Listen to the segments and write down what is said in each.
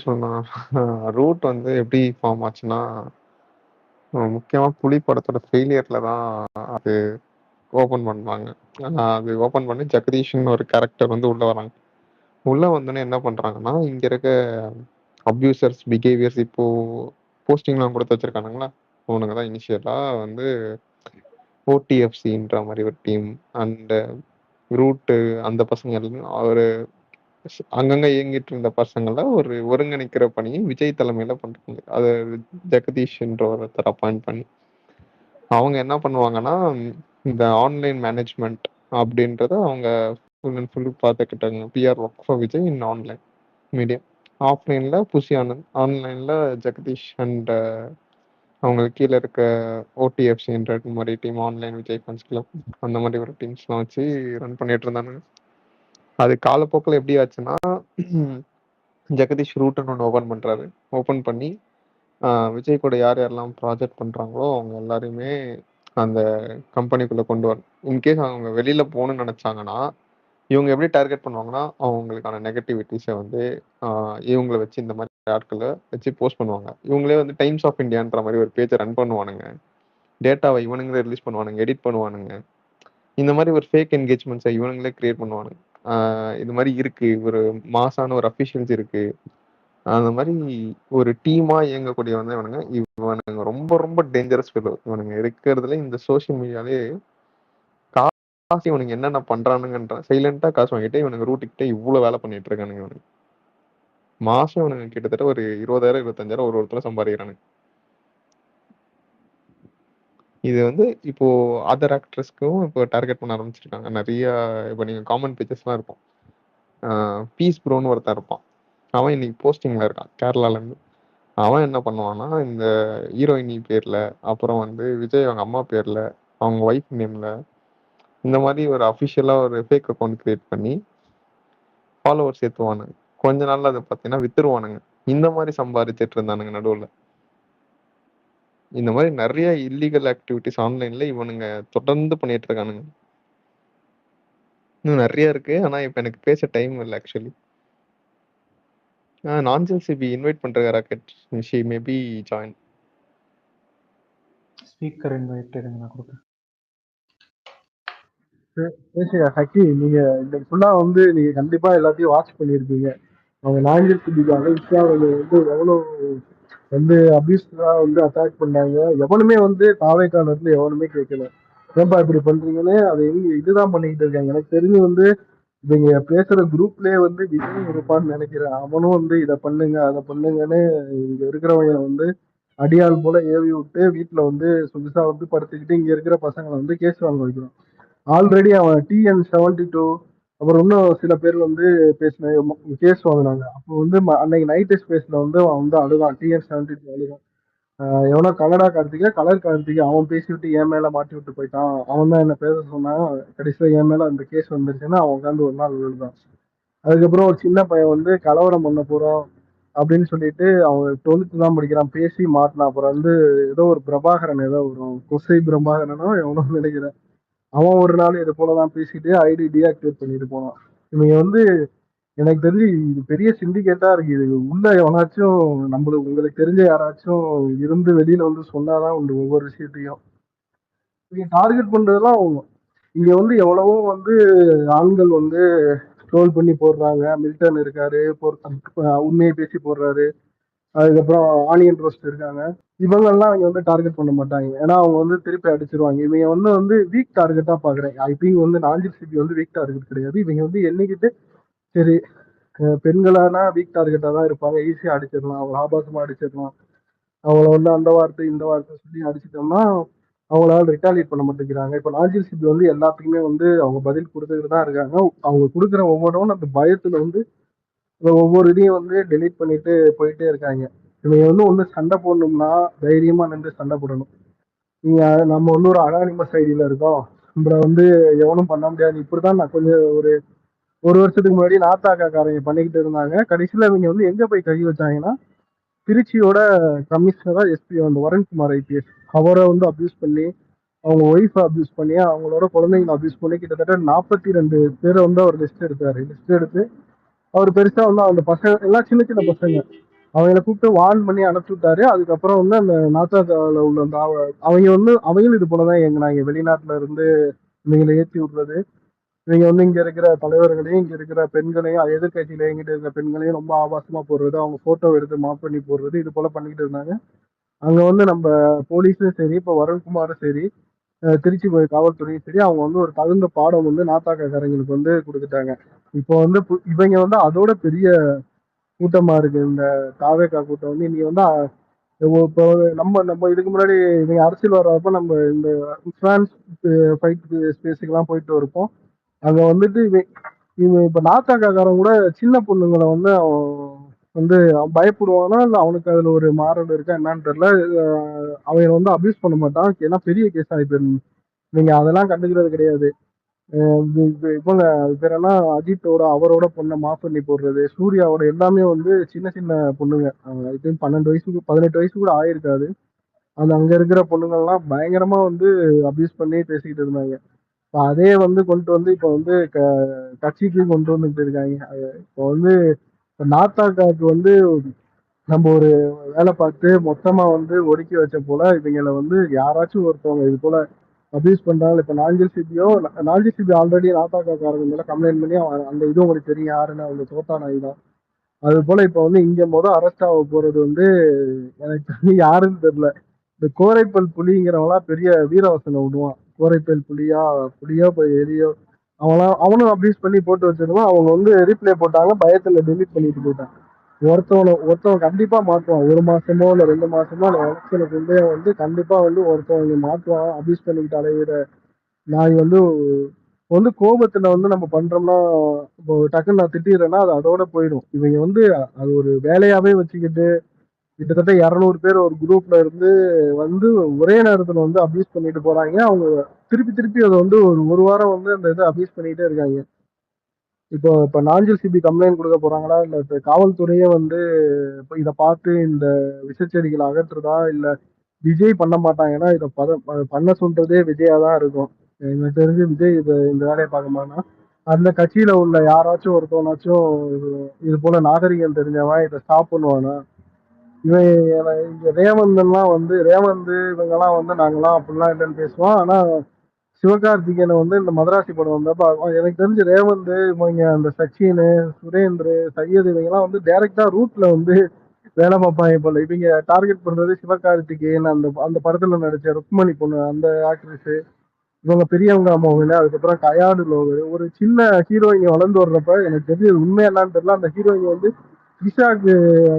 சொல்லலாம். ரூட் வந்து எப்படி ஃபார்ம் ஆச்சுன்னா, முக்கியமா புலி படத்தோட ஃபெயிலியர்ல தான் அது ஓப்பன் பண்ணுவாங்க. அது ஓப்பன் பண்ணி ஜெகதீஷ்ன்னு ஒரு கேரக்டர் வந்து உள்ள வராங்க. உள்ள வந்தோனே என்ன பண்றாங்கன்னா, இங்க இருக்க அப்யூசர்ஸ் பிஹேவியர்ஸ் இப்போ போஸ்டிங்லாம் குடுத்து வச்சிருக்கானுங்களா, அவனுங்க தான் இனிஷியலா வந்து ஓடிஎஃப்சின்ற மாரி ஒரு டீம் அண்ட் ரூட்டு அந்த பசங்க எல்லாம் ஒரு அங்கங்க இயங்கிட்டு இருந்த பசங்கள ஒரு ஒருங்கிணைக்கிற பணியை விஜய் தலைமையில பண்றாங்க. அது ஜெகதீஷ்ன்ற ஒருத்தர் அப்பாயிண்ட் பண்ணி. அவங்க என்ன பண்ணுவாங்கன்னா, இந்த ஆன்லைன் மேனேஜ்மெண்ட் அப்படின்றத அவங்க ஃபுல் அண்ட் ஃபுல் பார்த்துக்கிட்டாங்க. PR work for Vijay in online media. ஆஃப்லைன்ல புசி ஆனந்த், ஆன்லைன்ல ஜெகதீஷ் அண்ட் அவங்களுக்கு கீழ இருக்க ஓடிஎஃப்சின்ற மாரி team online Vijay fans club அந்த மாரி ஒரு டீம்ஸ்லாம் வச்சு ரன் பண்ணிட்டு இருந்தானுங்க. அது காலப்போக்குல எப்படி ஆச்சுன்னா, ஜெகதீஷ் ரூட்ன்னு ஒண்ணு ஓப்பன் பண்றாரு. ஓப்பன் பண்ணி விஜய் கூட யார் யாரெல்லாம் ப்ராஜெக்ட் பண்றாங்களோ அவங்க எல்லாரையுமே அந்த கம்பெனிக்குள்ள கொண்டு வரணும். இன்கேஸ் அவங்க வெளியில போகணும்னு நினைச்சாங்கன்னா, இவங்க எப்படி டார்கெட் பண்ணுவாங்கன்னா, அவங்களுக்கான நெகட்டிவிட்டீஸ வந்து இவங்கள வச்சு இந்த மாரி ஆட்கள வச்சு போஸ்ட் பண்ணுவாங்க. இவங்களே வந்து டைம்ஸ் ஆஃப் இந்தியான்ற மாரி ஒரு பேஜ ரன் பண்ணுவானுங்க. டேட்டாவ இவனுங்களே ரிலீஸ் பண்ணுவானுங்க, எடிட் பண்ணுவானுங்க. இந்த மாரி ஒரு ஃபேக் என்கேஜ்மெண்ட்ஸ இவனுங்களே கிரியேட் பண்ணுவானுங்க. ஆ இது மாரி இருக்கு. ஒரு மாஸான ஒரு அஃபிஷியல்ஸ் இருக்கு. அந்த மாரி ஒரு டீமா இயங்கக்கூடிய வந்து இவனுங்க ரொம்ப ரொம்ப டேஞ்சரஸ் ஃபெலோ. இவனுங்க இருக்கிறதுல இந்த சோசியல் மீடியாலயே காசு இவனுங்க என்னென்ன பண்றானுங்கன்ற சைலன்ட்டா காசு வாங்கிட்டு இவனுங்க ரூட்டுக்கிட்ட இவ்ளோ வேலை பண்ணிட்டு இருக்கானுங்க இவனுங்க. மாசம் இவனுங்க கிட்டத்தட்ட ஒரு 20,000 25,000 ஒரு ஒருத்தரும் சம்பாதிக்கிறானுங்க. இது வந்து இப்போ அதர் ஆக்ட்ரஸ்க்கும் இப்போ டார்கெட் பண்ண ஆரம்பிச்சிருக்காங்க. நெறைய இப்ப நீங்க காமெண்ட் பேஜஸ்லாம் இருக்கும். பீஸ் ப்ரோன்னு ஒருத்தன் இருப்பான். அவன் இன்னைக்கு போஸ்டிங்ல இருக்கான் கேரளால இருந்து. அவன் என்ன பண்ணுவான்னா, இந்த ஹீரோயினி பேர்ல, அப்புறம் வந்து விஜய் அவங்க அம்மா பேர்ல, அவங்க ஒய்ஃப் நேம்ல, இந்த மாரி ஒரு அஃபிஷியலா ஒரு ஃபேக் அக்கவுண்ட் கிரியேட் பண்ணி ஃபாலோவர்ஸ் ஏத்துவானுங்க. கொஞ்ச நாள்ல அத பார்த்தீங்கன்னா வித்துருவானுங்க. இந்த மாரி சம்பாரிச்சுட்டு இருந்தானுங்க நடுவுல. இந்த மாரி நெறைய இல்லீகல் ஆக்டிவிட்டீஸ் ஆன்லைன்ல இவனுங்க தொடர்ந்து பண்ணிட்டு இருக்கானுங்க. இன்னும் நெறைய இருக்கு. ஆனா இப்ப எனக்கு பேச டைம் இல்ல ஆக்சுவலி. நாஞ்சில் சிபி இன்வைட் பண்றேன் rocket. She may be join. Speaker invite எடுங்க, நான் கொடுக்குறேன். பேசுங்க ஹக்கி. நீங்க இன்னைக்கு ஃபுல்லா வந்து நீங்க கண்டிப்பா எல்லாத்தையும் வாட்ச் பண்ணியிருப்பீங்க. அவங்க நாஞ்சில் சிபிக்காக இன்ஸ்டாவில் வந்து எவ்வளவு வந்து அபியூஸ்டா வந்து அட்டாக் பண்ணாங்க. எவனுமே வந்து தாவேக்கால இருந்து எவனுமே கேட்கல, ஏன்பா இப்படி பண்றீங்கன்னு. அதை இதுதான் பண்ணிக்கிட்டு இருக்காங்க. எனக்கு தெரிஞ்சு வந்து இவங்க பேசுற குரூப்லயே வந்து விஜய் இருப்பான்னு நினைக்கிறேன். அவனும் வந்து இதை பண்ணுங்க அதை பண்ணுங்கன்னு இங்க இருக்கிறவங்க வந்து அடியாள் போல ஏவி விட்டு வீட்டுல வந்து புதுசா வந்து படுத்துக்கிட்டு இங்க இருக்கிற பசங்களை வந்து கேஸ் வாங்க வைக்கிறான். ஆல்ரெடி அவன் TN72 அப்புறம் இன்னும் சில பேர் வந்து பேசின கேஸ் வாங்கினாங்க. அப்போ வந்து அன்னைக்கு நைட்டு ஸ்பேஸ்ல வந்து அவன் வந்து அழுதான். TN72 அழுதான். எவனோ கலடா கார்த்திகா கலர் கார்த்திகா அவன் பேசிவிட்டு என் மேல மாட்டி விட்டு போயிட்டான், அவன் தான் என்ன பேச சொன்னான், கடைசியில என் மேல அந்த கேஸ் வந்துருச்சுன்னா அவன் உட்காந்து ஒரு நாள் விழுதான். அதுக்கப்புறம் ஒரு சின்ன பையன் வந்து கலவரம் பண்ண போறோம் அப்படின்னு சொல்லிட்டு அவன் 12th தான் படிக்கிறான், பேசி மாட்டினான். அப்புறம் வந்து ஏதோ ஒரு பிரபாகரன் ஏதோ வரும், கொசை பிரபாகரனோ எவனோ நினைக்கிறேன், அவன் ஒரு நாள் இது போலதான் பேசிட்டு ஐடி டீஆக்டிவேட் பண்ணிட்டு போனான். இவங்க வந்து எனக்கு தெரிஞ்சு இது பெரிய சிண்டிகேட்டா இருக்கு. இது உள்ள எவனாச்சும் நம்மளுக்கு உங்களுக்கு தெரிஞ்ச யாராச்சும் இருந்து வெளியில வந்து சொன்னாதான் உண்டு ஒவ்வொரு விஷயத்தையும். இவங்க டார்கெட் பண்றதெல்லாம் இங்க வந்து எவ்வளவோ வந்து ஆண்கள் வந்து ட்ரோல் பண்ணி போடுறாங்க. மில்டன் இருக்காரு, உண்மையை பேசி போடுறாரு. அதுக்கப்புறம் ஆனியன் ரோஸ்ட் இருக்காங்க. இவங்கெல்லாம் அவங்க வந்து டார்கெட் பண்ண மாட்டாங்க, ஏன்னா அவங்க வந்து திருப்பி அடிச்சிருவாங்க. இவங்க வந்து வீக் டார்கெட்டா பாக்குறேன். ஐ திங்க் வந்து நாஞ்சில் சிபி வந்து வீக் டார்கெட் கிடையாது. இவங்க வந்து என்னைக்கிட்டு சரி பெண்களானா வீக் டார்கெட்டா தான் இருப்பாங்க, ஈஸியா அடிச்சிடலாம், அவங்க ஆபாசமா அடிச்சிடலாம், அவங்கள வந்து அந்த வார்த்தை இந்த வார்த்தை சொல்லி அடிச்சிட்டோம்னா அவங்களால ரிட்டாலியேட் பண்ண மாட்டேங்கிறாங்க. இப்போ நாஞ்சில் சிபி வந்து எல்லாத்துக்குமே வந்து அவங்க பதில் கொடுத்துக்கிட்டு தான் இருக்காங்க. அவங்க கொடுக்குற ஒவ்வொன்றும் அந்த பயத்துல வந்து ஒவ்வொரு இதையும் வந்து டெலீட் பண்ணிட்டு போயிட்டே இருக்காங்க. இவங்க வந்து ஒண்ணு சண்டை போடணும்னா தைரியமா நின்று சண்டை போடணும். நீங்க நம்ம வந்து ஒரு அனானிமஸ் ஐடியில இருக்கோம், நம்மள வந்து எவனும் பண்ண முடியாது. இப்படிதான் நான் கொஞ்சம் ஒரு வருஷத்துக்கு முன்னாடி நாத்தாக்காரங்க பண்ணிக்கிட்டு இருந்தாங்க. கடைசியில இவங்க வந்து எங்க போய் கை வச்சாங்கன்னா, திருச்சியோட கமிஷனரா எஸ்பி வந்து வரண்குமார் ஐபிஎஸ் அவரை வந்து அபியூஸ் பண்ணி, அவங்க ஒய்ஃபை அபியூஸ் பண்ணி, அவங்களோட குழந்தைங்களை அபியூஸ் பண்ணி கிட்டத்தட்ட 42 பேரை வந்து அவர் லிஸ்ட் எடுத்தாரு. லிஸ்ட் எடுத்து அவர் பெருசா வந்து அந்த பசங்க எல்லாம் சின்ன சின்ன பசங்க அவங்கள கூப்பிட்டு வார்ன் பண்ணி அனுப்பிச்சு விட்டாரு. அதுக்கப்புறம் வந்து அந்த நாத்தாக்கால உள்ள அந்த அவங்க வந்து அவங்களும் இது போலதான் இயங்குனாங்க. வெளிநாட்டுல இருந்து இவங்களை ஏற்றி விடுறது, இவங்க வந்து இங்க இருக்கிற தலைவர்களையும் இங்க இருக்கிற பெண்களையும் எதிர்கட்சியில இயங்கிட்டு இருக்கிற பெண்களையும் ரொம்ப ஆபாசமா போடுறது, அவங்க போட்டோ எடுத்து மாப் பண்ணி போடுறது, இது போல பண்ணிக்கிட்டு இருந்தாங்க. அங்க வந்து நம்ம போலீஸும் சரி, இப்ப வருண்குமாரும் சரி, திருச்சி போய் காவல்துறையும் சரி, அவங்க வந்து ஒரு தகுந்த பாடம் வந்து நாத்தாக்காரங்களுக்கு வந்து கொடுத்துட்டாங்க. இப்போ வந்து இவங்க வந்து அதோட பெரிய கூட்டமா இருக்கு. இந்த தாவேகா கூட்டம் வந்து இன்னைக்கு வந்து இப்போ நம்ம நம்ம இதுக்கு முன்னாடி இவங்க அரசியல் வர்றப்ப நம்ம இந்த பிரான்ஸ் ஃபைட் ஸ்பேஸுக்கு எல்லாம் போயிட்டு இருப்போம். அங்க வந்துட்டு இவன் இப்ப நாத்தாக்காரன் கூட சின்ன பொண்ணுங்களை வந்து அவன் வந்து அவன் பயப்படுவானா இல்ல அவனுக்கு அதுல ஒரு மாறல் இருக்கா என்னன்னு தெரியல. அவன் வந்து அபியூஸ் பண்ண மாட்டான், ஏன்னா பெரிய கேஸ் ஆகி போயிருந்து நீங்க அதெல்லாம் கண்டுக்கிறது கிடையாது. இவங்க பேர் என்ன, அஜித்தோட அவரோட பொண்ணை மாஃப் பண்ணி போடுறது, சூர்யாவோட எல்லாமே வந்து சின்ன சின்ன பொண்ணுங்க. இது 12 வயசுக்கு 18 வயசு கூட ஆயிருக்காது. அந்த அங்க இருக்கிற பொண்ணுங்கள்லாம் பயங்கரமா வந்து அபியூஸ் பண்ணி பேசிக்கிட்டு இருந்தாங்க. இப்போ அதே வந்து கொண்டு வந்து இப்போ வந்து கட்சிக்கு கொண்டு வந்துட்டு இருக்காங்க. இப்போ வந்து நாத்தாக்காக்கு வந்து நம்ம ஒரு வேலை பார்த்து மொத்தமா வந்து ஒடுக்கி வச்ச போல இவங்களை வந்து யாராச்சும் ஒருத்தவங்க இது போல அபியூஸ் பண்றாங்க. இப்ப நாஞ்சில் சிபி ஆல்ரெடி நாத்தாக்காரங்க மேல கம்ப்ளைண்ட் பண்ணி அந்த இது உங்களுக்கு தெரியும் யாருன்னு, அவங்க தோட்டா நாய் தான். அது போல இப்ப வந்து இங்க அரெஸ்ட் ஆக போறது வந்து எனக்கு தெரிஞ்சு யாருன்னு தெரியல. இந்த கோரைப்பல் புலிங்கிறவங்களா பெரிய வீரவசனம் விடுவான். கோரைப்பல் புலியா புலியோ எரியோ அவனும் அபியூஸ் பண்ணி போட்டு வச்சிருவான். அவங்க வந்து ரீப்ளே போட்டாங்க, பயத்துல டெலிட் பண்ணிட்டு போயிட்டான். ஒருத்தவன் கண்டிப்பா மாட்டுவான். 1 மாசமோ இல்ல 2 மாசமோ அந்த எலெக்ஷனுக்கு வந்து கண்டிப்பா வந்து ஒருத்தவங்க மாட்டுவான். அபியூஸ் பண்ணிக்கிட்டு அலையிற நாய் வந்து கோபத்துல வந்து நம்ம பண்றோம்னா, இப்போ டக்குன்னு நான் திட்டிடுறேன்னா அது அதோட போயிடும். இவங்க வந்து அது ஒரு வேலையாவே வச்சுக்கிட்டு கிட்டத்தட்ட 200 பேர் ஒரு குரூப்ல இருந்து வந்து ஒரே நேரத்துல வந்து அபியூஸ் பண்ணிட்டு போறாங்க. அவங்க திருப்பி திருப்பி அதை வந்து ஒரு வாரம் வந்து அந்த இதை அபியூஸ் பண்ணிட்டே இருக்காங்க. இப்ப நாஞ்சில் சிபி கம்ப்ளைண்ட் கொடுக்க போறாங்களா இல்ல இப்ப காவல்துறையே வந்து இதை பார்த்து இந்த விஷச்செடிகளை அகற்றுதா இல்ல விஜய் பண்ண மாட்டாங்கன்னா இதை பண்ண சொல்றதே விஜயா தான் இருக்கும். எனக்கு தெரிஞ்சு விஜய் இந்த வேலையை பார்க்க மாட்டான். அந்த கட்சியில உள்ள யாராச்சும் ஒருத்தவனாச்சும் இது போல நாகரிகம் தெரிஞ்சவன் இதை ஸ்டாப் பண்ணுவானா? இவன் ரேவந்தெல்லாம் வந்து இவங்கெல்லாம் வந்து நாங்கெல்லாம் அப்படிலாம் இல்லைன்னு பேசுவான். ஆனா சிவகார்த்திகேயனை வந்து இந்த மதராசி படம் வந்தப்ப எனக்கு தெரிஞ்சு ரேவந்த் இவங்க அந்த சச்சின் சுரேந்திர சையது இவங்கெல்லாம் வந்து டைரக்டா ரூட்ல வந்து வேலை பார்ப்பாங்க போல. இவங்க டார்கெட் பண்றது சிவகார்த்திகேயன், அந்த அந்த படத்துல நடிச்ச ருக்மணி பொண்ணு அந்த ஆக்ட்ரஸ், இவங்க பெரியவங்க அம்மாவுங்க, அதுக்கப்புறம் கயாடு லோகு, ஒரு சின்ன ஹீரோயிங்க வளர்ந்து வர்றப்ப எனக்கு தெரிஞ்சது உண்மை என்னன்னு தெரியல. அந்த ஹீரோயிங்க வந்து த்ரிஷாக்கு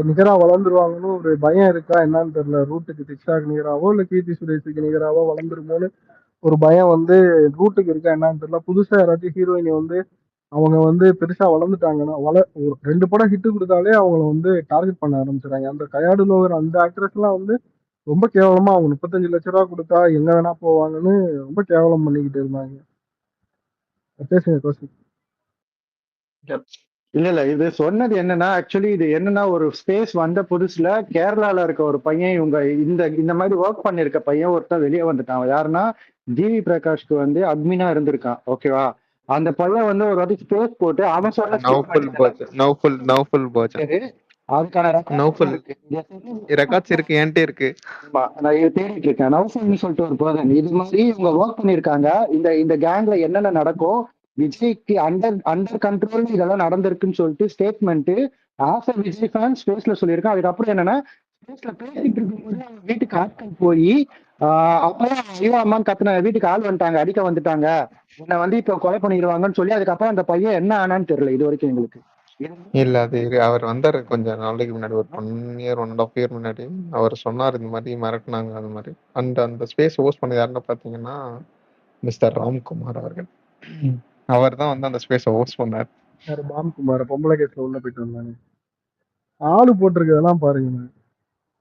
நிகரா வளர்ந்துருவாங்கன்னு ஒரு பயம் இருக்கா என்னன்னு தெரியல. ரூட்டுக்கு த்ரிஷாக்கு நிகராவோ இல்ல கீர்த்தி சுரேஷுக்கு நிகராவோ வளர்ந்துருமோன்னு ஒரு பயம் வந்து ரூட்டுக்கு இருக்கா என்னன்னு தெரியல. புதுசா யாராச்சும் ஹீரோயினி வந்து அவங்க வந்து பெருசா வளர்ந்துட்டாங்கன்னா ஒரு 2 படம் ஹிட் கொடுத்தாலே அவங்கள வந்து டார்கெட் பண்ண ஆரம்பிச்சிடறாங்க. அந்த கயாடு லோகர் அந்த ஆக்ட்ரஸ் எல்லாம் வந்து ரொம்ப கேவலமா அவங்க 35 லட்ச ரூபா கொடுத்தா எங்க வேணா போவாங்கன்னு ரொம்ப கேவலம் பண்ணிக்கிட்டு இருந்தாங்க. பேசுங்க கோசி. இல்ல இது சொன்னது என்னன்னா, ஆக்சுவலி இது என்னன்னா, ஒரு ஸ்பேஸ் வந்த புதுசுல கேரளால இருக்க ஒரு பையன், இவங்க இந்த மாதிரி ஒர்க் பண்ணிருக்க பையன் ஒருத்தன் வெளியே வந்துட்டான். யாருன்னா ஜிவி பிரகாஷ்க்கு வந்து அட்மினா இருந்திருக்கான். ஓகேவா? அந்த பையன் வந்து ஒரு வாட்டி ஸ்பேஸ் போட்டு அவன் சொன்ன நௌஃபுல் பச்சன் அதுக்கான நௌஃபுல் ரெக்கார்ட்ஸ் இருக்கு, என்கிட்ட இருக்கு. நான் தேடிட்டு இருக்கேன். நௌஃபுல்னு சொல்லிட்டு ஒரு பர்சன் இது மாதிரி இவங்க ஒர்க் பண்ணிருக்காங்க. இந்த கேங்ல என்னென்ன நடக்கும், விஜய்க்கு அண்டர் கண்ட்ரோல் இதெல்லாம் நடந்திருக்குன்னு சொல்லிட்டு statement as a Vijay fan ஸ்பேஸ்ல சொல்லியிருக்கான். அதுக்கப்புறம் என்னன்னா, ஸ்பேஸ்ல பேசிட்டு இருக்கும்போது அவங்க வீட்டுக்கு ஆட்கள் போய் அப்பதான் ஐயோ அம்மான்னு கத்துன, வீட்டுக்கு ஆள் வந்துட்டாங்க, அடிக்க வந்துட்டாங்க, என்னை வந்து இப்ப கொலை பண்ணிடுவாங்கன்னு சொல்லி அதுக்கப்புறம் அந்த பையன் என்ன ஆனான்னு தெரியல இது வரைக்கும் எங்களுக்கு. இல்ல அது அவர் வந்தாரு கொஞ்சம் நாளைக்கு முன்னாடி, ஒரு 1 இயர் 1.5 இயர் முன்னாடி அவர் சொன்னார் இந்த மாதிரி மிரட்டினாங்க அது மாதிரி. அந்த ஸ்பேஸ் ஹோஸ்ட் பண்ணது யாருன்னு பாத்தீங்கன்னா மிஸ்டர் ராம்குமார் அவர்கள். அவர் தான் வந்து அந்த ஸ்பேஸை ஹோஸ்ட் பண்ணார். ராம்குமார் பொம்பளை கேஸ்ல உள்ள போயிட்டு வந்தாங்க. ஆளு போட்டிருக்கதெல்லாம் பாருங்க,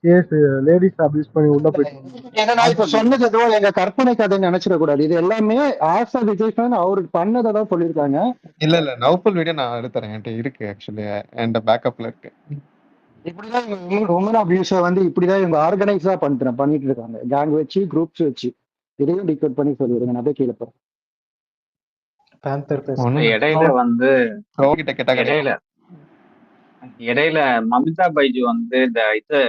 கேஸ் லேடிஸ் அபியூஸ் பண்ணி உள்ள போயிட்டு. இப்ப சொன்னது ஏதோ எங்க கற்பனை கதைன்னு நினைச்சிடக்கூடாது. இது எல்லாமே ஆஸ் அ விஜய் ஃபேன் அவருக்கு பண்ணதான் சொல்லியிருக்காங்க. இல்ல நௌஃபுல் வீடியோ நான் எடுத்துறேன், என்கிட்ட இருக்கு ஆக்சுவலி, என் பேக்கப்ல இருக்கு. இப்படிதான் உமன் அபியூஸை வந்து இப்படிதான் இவங்க ஆர்கனைஸா பண்ணிட்டு இருக்காங்க, கேங் வச்சு குரூப்ஸ் வச்சு. இதையும் டிகோட் பண்ணி சொல்லிடுங்க, நான் போய் கீழே போறேன். பேந்தர் இடையில வந்து கிட்ட கேட்டா இடையில இடையில மமிதா பைஜு வந்து இந்த இது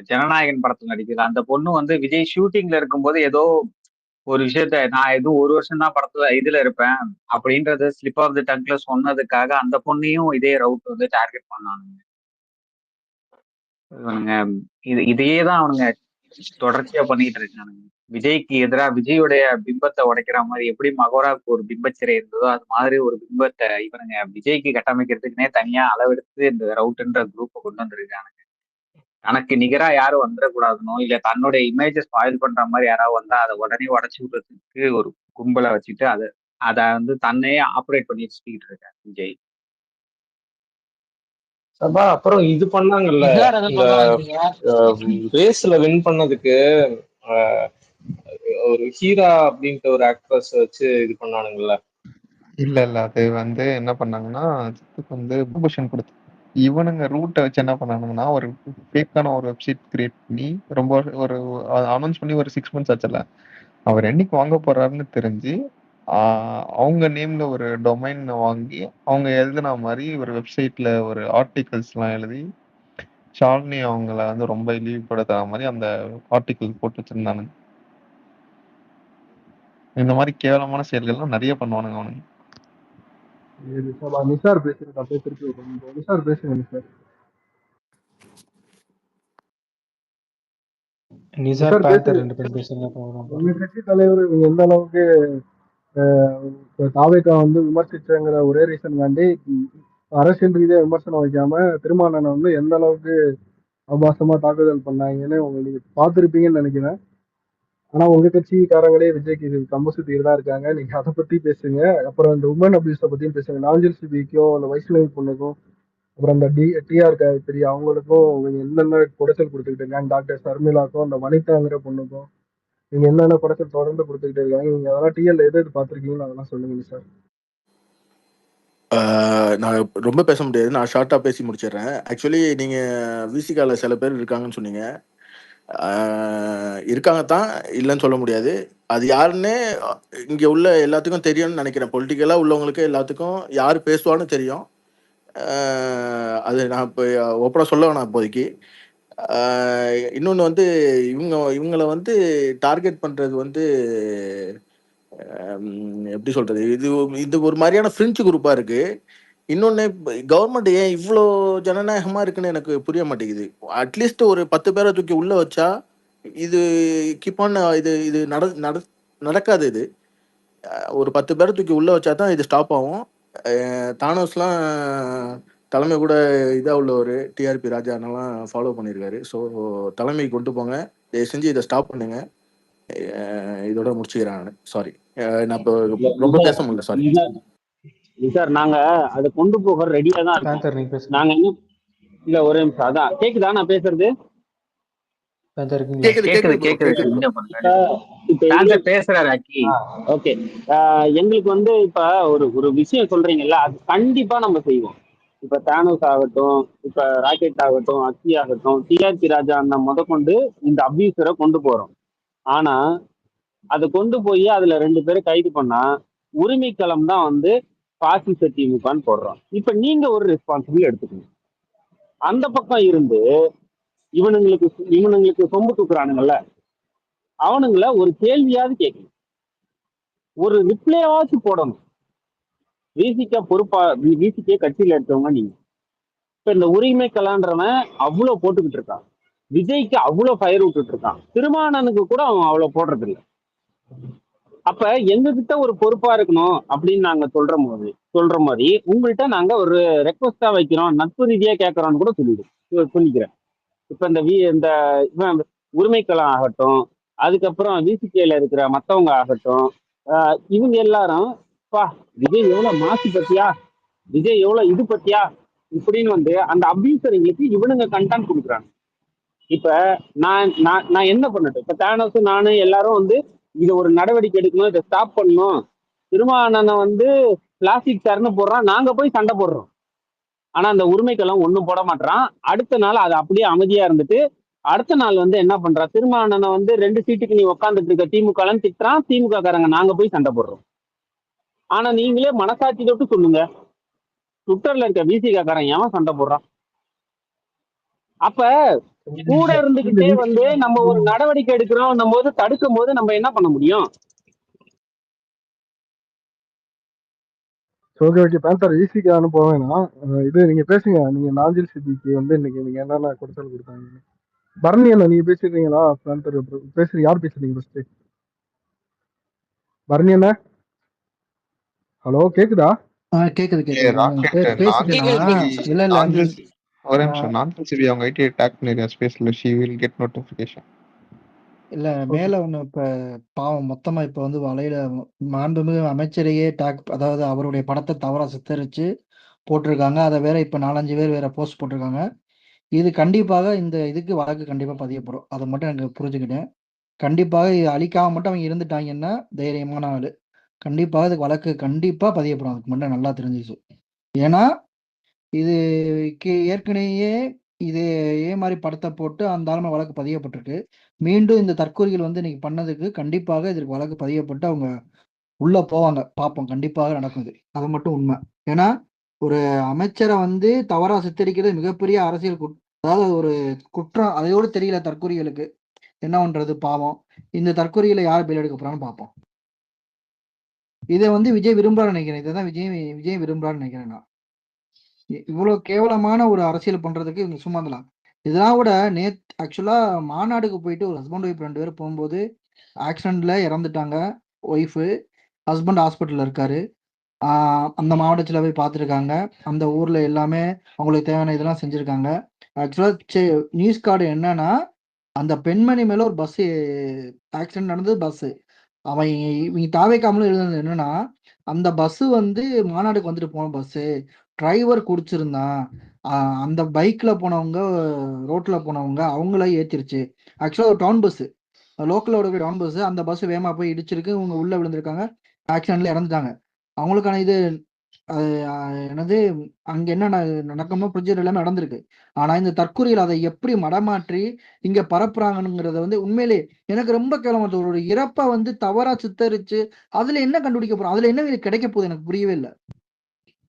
ஜனநாயகன் படத்துல நடிக்குது. அந்த பொண்ணு வந்து விஜய் ஷூட்டிங்ல இருக்கும்போது ஏதோ ஒரு விஷயத்த நான் எதுவும் 1 வருஷம் தான் படத்துல இதுல இருப்பேன் அப்படின்றது ஸ்லிப் ஆஃப் தி டங்க்ல சொன்னதுக்காக அந்த பொண்ணையும் இதே ரவுட் வந்து டார்கெட் பண்ணானுங்க. இவனுங்க இதையே தான் அவனுங்க தொடர்ச்சியா பண்ணிட்டு இருக்கானுங்க. விஜய்க்கு எதிராக விஜயோடைய பிம்பத்தை உடைக்கிற மாதிரி எப்படி மகோராவுக்கு ஒரு பிம்பச்சிறை இருந்ததோ அது மாதிரி ஒரு பிம்பத்தை இவனுங்க விஜய்க்கு கட்டமைக்கிறதுக்குனே தனியா அளவெடுத்து இந்த ரவுட்ன்ற குரூப்பை கொண்டு வந்திருக்காங்க. தனக்கு நிகரா யாரும் வந்துடக்கூடாதுனோ இல்ல தன்னுடைய இமேஜை ஸ்பாயில் பண்ற மாதிரி யாராவது வந்தா அதை உடனே உடச்சு விடுறதுக்கு ஒரு கும்பலை வச்சுட்டு அதை வந்து தன்னையே ஆப்ரேட் பண்ணி வச்சுக்கிட்டு இருக்காரு விஜய். சபா அப்புறம் இது பண்ணாங்கல்ல, இந்த ரேஸ்ல வின் பண்ணதுக்கு ஒரு ஹீரா அப்படின்ட்டு ஒரு ஆக்ட்ரஸ் வச்சு இது பண்ணானுங்கல்ல. இல்ல அது வந்து என்ன பண்ணாங்கன்னா சித்துக்கு வந்து ப்ரொமோஷன் கொடுத்து இவனுங்க ரூட்டை வச்சு என்ன பண்ணானுங்கன்னா ஒரு ஃபேக்கான ஒரு வெப்சைட் கிரியேட் பண்ணி ரொம்ப ஒரு அனௌன்ஸ் பண்ணி ஒரு 6 months ஆச்சுல. அவர் என்னைக்கு வாங்க போறாருன்னு தெரிஞ்சு அவங்க நேம்ல ஒரு டொமைன் வாங்கி அவங்க எழுதின மாதிரி ஒரு வெப்சைட்ல ஒரு ஆர்டிகல்ஸ்லாம் எழுதி ஷாலினி அவங்கள வந்து ரொம்ப இழிவுபடுத்துற மாதிரி அந்த ஆர்டிகல் போட்டு வச்சிருந்தானுங்க. இந்த மாதிரி கேவலமான செயல்கள்லாம் நிறைய பண்ணுவானுங்க அவனுங்க. நிசார் பேசுறேன், நிசார் பேசுங்க நிசார். நிசார் பேந்தர் 2 பேரும் பேசுங்க. உங்க கட்சி தலைவர் இவங்க எந்த அளவுக்கு தாவேக்கா வந்து விமர்சிச்சங்கிற ஒரே ரீசன் காண்டி அரசியல் ரீதியா விமர்சனம் வைக்காம திருமாவளவனை வந்து எந்த அளவுக்கு ஆபாசமா தாக்குதல் பண்ணாங்கன்னு நீங்க பார்த்துருப்பீங்கன்னு நினைக்கிறேன். ஆனா உங்க கட்சிக்காரங்களே விஜய்க்கு இது கம்பு சுத்திட்டு தான் இருக்காங்க. நீங்க அதை பத்தி பேசுங்க. அப்புறம் இந்த உமன் அபியூஸை பத்தியும் பேசுங்க. நாஞ்சில் சிபிக்கும் அந்த வைஷ்ணவி பொண்ணுக்கும் அப்புறம் அந்த டிஆர் காயத்ரி அவங்களுக்கும் நீங்க என்னென்ன குடைச்சல் கொடுத்துக்கிட்டு இருக்காங்க. டாக்டர் சர்மிளாக்கும் அந்த வனிதாங்கிற பொண்ணுக்கும் நீங்க என்னென்ன குடைச்சல் தொடர்ந்து கொடுத்துக்கிட்டு இருக்காங்க. நீங்க அதெல்லாம் டிஎல் எது பார்த்துருக்கீங்கன்னு அதெல்லாம் சொல்லுங்க சார். நான் ரொம்ப பேச முடியாது, நான் ஷார்ட்டாக பேசி முடிச்சிடுறேன். ஆக்சுவலி நீங்கள் விசிகாவில் சில பேர் இருக்காங்கன்னு சொன்னீங்க. இருக்காங்க தான், இல்லைன்னு சொல்ல முடியாது. அது யாருன்னு இங்கே உள்ள எல்லாத்துக்கும் தெரியும்னு நினைக்கிறேன். பொலிட்டிக்கலாக உள்ளவங்களுக்கு எல்லாத்துக்கும் யார் பேசுவான்னு தெரியும். அது நான் இப்போ ஓப்பனாக சொல்ல வேணாம் இப்போதைக்கு. இன்னொன்று வந்து இவங்களை வந்து டார்கெட் பண்ணுறது வந்து எப்படி சொல்கிறது, இது ஒரு மாதிரியான ஃப்ரெஞ்சு குரூப்பாக இருக்குது. இன்னொன்று கவர்மெண்ட் ஏன் இவ்வளோ ஜனநாயகமாக இருக்குன்னு எனக்கு புரிய மாட்டேங்குது. அட்லீஸ்ட் ஒரு 10 பேரை தூக்கி உள்ளே வச்சா இது கீப்பான இது நடக்காது. இது ஒரு 10 பேரை தூக்கி உள்ளே வச்சா தான் இது ஸ்டாப் ஆகும். தானோஸ்லாம் தலைமை கூட இதாக உள்ளவர் டிஆர்பி ராஜானெல்லாம் ஃபாலோ பண்ணியிருக்காரு. ஸோ தலைமை கொண்டு போங்க, தயவு செஞ்சு இதை ஸ்டாப் பண்ணுங்க. இதோட முடிச்சுக்கிறேன் நான். சாரி, நான் இப்போ ரொம்ப பேச முடியல. Sorry sir. நாங்க அதை கொண்டு போக ரெடியா தான் இருக்கோம். நாங்க இன்னும் இல்ல, ஒரு நிமிஷம். அதான் கேக்குதா நான் பேசுறது? ஓகே, எங்களுக்கு வந்து இப்ப ஒரு விஷயம் சொல்றீங்கல்ல, அது கண்டிப்பா நம்ம செய்வோம். இப்ப தானோஸ் ஆகட்டும், இப்ப ராக்கெட் ஆகட்டும், அக்கி ஆகட்டும், டிஆர்பி ராஜா அண்ணன் முதற்கொண்டு இந்த அபியூசரை கொண்டு போறோம். ஆனா அதை கொண்டு போய் அதுல 2 பேரை கைது பண்ணா உரிமைக்களம் தான் வந்து பாசிச திமுகன்னு போடுறோம். இப்ப நீங்க ஒரு ரெஸ்பான்சிபிள் எடுத்துக்கணும். அந்த பக்கம் இருந்து இவனுங்களுக்கு சொம்பு தூக்குறானுங்கல்ல, அவனுங்கள ஒரு கேள்வியாவது கேட்கணும், ஒரு ரிப்ளையாவது போடணும். விசிக பொறுப்பா விசிக கட்சியில எடுத்தவங்க நீங்க. இப்ப இந்த உரிமை கலான்றவன் அவ்வளவு போட்டுக்கிட்டு இருக்கான், விஜய்க்கு அவ்வளவு ஃபயர் விட்டுட்டு இருக்கான், திருமாவளவனுக்கு கூட அவன் அவ்வளவு போடுறது இல்லை. அப்ப எங்ககிட்ட ஒரு பொறுப்பா இருக்கணும் அப்படின்னு நாங்க சொல்ற மாதிரி உங்கள்கிட்ட நாங்க ஒரு ரெக்வஸ்டா வைக்கிறோம், நட்பு ரீதியா கேட்கறோம்னு கூட சொல்லிக்கிறேன். இப்ப இந்த உரிமைக்களம் ஆகட்டும், அதுக்கப்புறம் விசிகேல இருக்கிற மத்தவங்க ஆகட்டும், இவங்க எல்லாரும் விஜய் எவ்வளவு மாசு பத்தியா, விஜய் எவ்வளவு இது பத்தியா இப்படின்னு வந்து அந்த அபியூசர்களுக்கு இவனுங்க கண்டென்ட் கொடுக்குறாங்க. இப்ப நான் என்ன பண்ணட்டும்? இப்ப தானோஸ் நானு எல்லாரும் வந்து இதை ஒரு நடவடிக்கை எடுக்கணும், இதை ஸ்டாப் பண்ணணும், திருமாவளவனை வந்து பிளாஸ்டிக் சேர்னு போடுறான், நாங்க போய் சண்டை போடுறோம். ஆனா அந்த உரிமைக்கெல்லாம் ஒண்ணும் போட மாட்டான். அடுத்த நாள் அது அப்படியே அமைதியா இருந்துட்டு அடுத்த நாள் வந்து என்ன பண்றா, திருமாவளவனை வந்து 2 சீட்டுக்கு நீ உட்காந்துட்டு இருக்க திமுகன்னு திட்டுறான். திமுக காரங்க நாங்க போய் சண்டை போடுறோம். ஆனா நீங்களே மனசாட்சி தொட்டு சொல்லுங்க, ட்விட்டர்ல இருக்க விசிக காரன் ஏன் சண்டை போடுறான்? அப்ப கூட இருந்துகிட்டே வந்து நம்ம ஒரு நடவடிக்கை எடுக்கிறோம் போது தடுக்கும் போது நம்ம என்ன பண்ண முடியும்? ஓகே ஓகே பேந்தர் ஈஸிக்கு அனுப்ப வேணாம். இது நீங்க பேசுங்க. நீங்க நாஞ்சில் சித்திக்கு வந்து இன்னைக்கு நீங்க என்னென்ன கொடுத்தாலும் கொடுத்தாங்க. பரணி அண்ணா நீங்க பேசிடுறீங்களா? பேந்தர் பேசுறீங்க. யார் பேசுறீங்க ஃபர்ஸ்ட்? பரணி அண்ணா, ஹலோ கேக்குதா? கேக்குது ஏ கேக்குது ராக்கெட் பேசிட்டேனா? இல்ல இல்ல நீ நாஞ்சில் ஒரே நிமிஷம். நாஞ்சில் சிவி அவங்க ஐடி டேக் பண்ணிருக்கேன் ஸ்பேஸ்ல. She will get notification. இல்ல ஓகே மேல ஒண்ணு இப்ப பாவம் மொத்தமா இப்ப வந்து வலையில மாண்புமிகு அமைச்சரையே அதாவது அவருடைய படத்தை தவறா சித்தரிச்சு போட்டிருக்காங்க. அதை வேற இப்ப 4-5 பேர் வேற போஸ்ட் போட்டிருக்காங்க. இது கண்டிப்பாக இந்த இதுக்கு வழக்கு கண்டிப்பா பதியப்படும். அதை மட்டும் எனக்கு புரிஞ்சுக்கிட்டேன். கண்டிப்பாக இது அழிக்காம மட்டும் அவங்க இருந்துட்டாங்கன்னா தைரியமான ஆளு. கண்டிப்பாக இதுக்கு வழக்கு கண்டிப்பா பதியப்படும். அதுக்கு மட்டும் நல்லா தெரிஞ்சிச்சு. ஏன்னா இதுக்கு ஏற்கனவே இதே மாதிரி படத்தை போட்டு அந்த ஆளுமை வழக்கு பதியப்பட்டிருக்கு. மீண்டும் இந்த தற்கொலைகள் வந்து இன்னைக்கு பண்ணதுக்கு கண்டிப்பாக இதற்கு வழக்கு பதியப்பட்டு அவங்க உள்ள போவாங்க. பார்ப்போம். கண்டிப்பாக நடக்குது. அது மட்டும் உண்மை. ஏன்னா ஒரு அமைச்சரை வந்து தவறா சித்தரிக்கிறது மிகப்பெரிய அரசியல் அதாவது ஒரு குற்றம். அதையோடு தெரியல தற்கொலைகளுக்கு என்ன பண்றது பாவம். இந்த தற்கொலைகளை யார் பேர் எடுக்க போறான்னு பார்ப்போம். இதை வந்து விஜய் விரும்புறான்னு நினைக்கிறேன். இதைதான் விஜய் விரும்புறான்னு நினைக்கிறேன் நான். இவ்வளவு கேவலமான ஒரு அரசியல் பண்றதுக்கு இவங்க சும்மா இருந்தலாம். இதெல்லாம் விட ஆக்சுவலா மாநாடுக்கு போயிட்டு ஒரு ஹஸ்பண்ட் ஒய்ஃப் 2 பேரும் போகும்போது ஆக்சிடென்ட்ல இறந்துட்டாங்க. ஒய்ஃபு, ஹஸ்பண்ட் ஹாஸ்பிட்டல்ல இருக்காரு. அந்த மாவட்டத்தில் போய் பார்த்துருக்காங்க. அந்த ஊர்ல எல்லாமே அவங்களுக்கு தேவையான இதெல்லாம் செஞ்சிருக்காங்க. ஆக்சுவலா நியூஸ் கார்டு என்னன்னா, அந்த பெண்மணி மேல ஒரு பஸ் ஆக்சிடென்ட் நடந்தது. பஸ் அவன் இவங்க தாவேக்காமலும் எழுதுனது என்னன்னா, அந்த பஸ் வந்து மாநாடுக்கு வந்துட்டு போன பஸ் டிரைவர் குடிச்சிருந்தான். அந்த பைக்ல போனவங்க ரோட்ல போனவங்க அவங்கள ஏத்திருச்சு. ஆக்சுவலா ஒரு டவுன் பஸ், லோக்கலோட டவுன் பஸ். அந்த பஸ் வேகமா போய் இடிச்சிருக்கு. இவங்க உள்ள விழுந்திருக்காங்க. ஆக்சிடென்ட்ல இறந்துட்டாங்க. அவங்களுக்கான இது என்னது அங்க என்ன நடக்கணுமோ ப்ரொசீஜர் எல்லாமே நடந்திருக்கு. ஆனா இந்த தற்கொலையில் அதை எப்படி மடமாற்றி இங்க பரப்புறாங்கங்கிறத வந்து உண்மையிலே எனக்கு ரொம்ப கேவலமா ஒரு இறப்பை வந்து தவறா சித்தரிச்சு அதுல என்ன கண்டுபிடிக்க போறோம்? அதுல என்ன இது கிடைக்க போகுது? எனக்கு புரியவே இல்லை.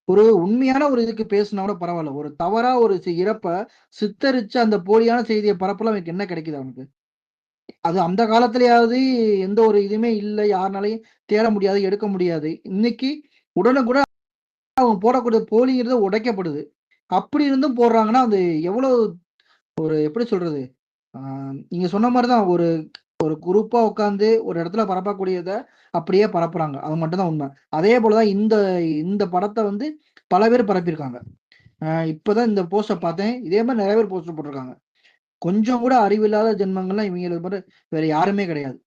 ஒரு உண்மையான ஒரு இதுக்கு பேசினா கூட பரவாயில்ல. ஒரு தவறா ஒரு இறப்ப சித்தரிச்சு அந்த போலியான செய்தியை பரப்பலாம் அவனுக்கு என்ன கிடைக்குது அவனுக்கு? அது அந்த காலத்திலயாவது எந்த ஒரு இதுவுமே இல்லை. யாருனாலையும் தேட முடியாது, எடுக்க முடியாது. இன்னைக்கு உடனுக்குடன் அவங்க போடக்கூடிய போலிங்கிறது உடைக்கப்படுது. அப்படி இருந்தும் போடுறாங்கன்னா அது எவ்வளவு ஒரு எப்படி சொல்றது? நீங்க சொன்ன மாதிரிதான் ஒரு குரூப்பா உட்காந்து ஒரு இடத்துல பரப்பக்கூடியதை அப்படியே பரப்புறாங்க. அது மட்டும் தான் உண்மை. அதே போலதான் இந்த இந்த படத்தை வந்து பல பேர் பரப்பியிருக்காங்க. இப்பதான் இந்த போஸ்டை பார்த்தேன். இதே மாதிரி நிறைய பேர் போஸ்டர் போட்டிருக்காங்க. கொஞ்சம் கூட அறிவில்லாத ஜென்மங்கள்லாம் இவங்களுக்கு மட்டும் வேற யாருமே கிடையாது.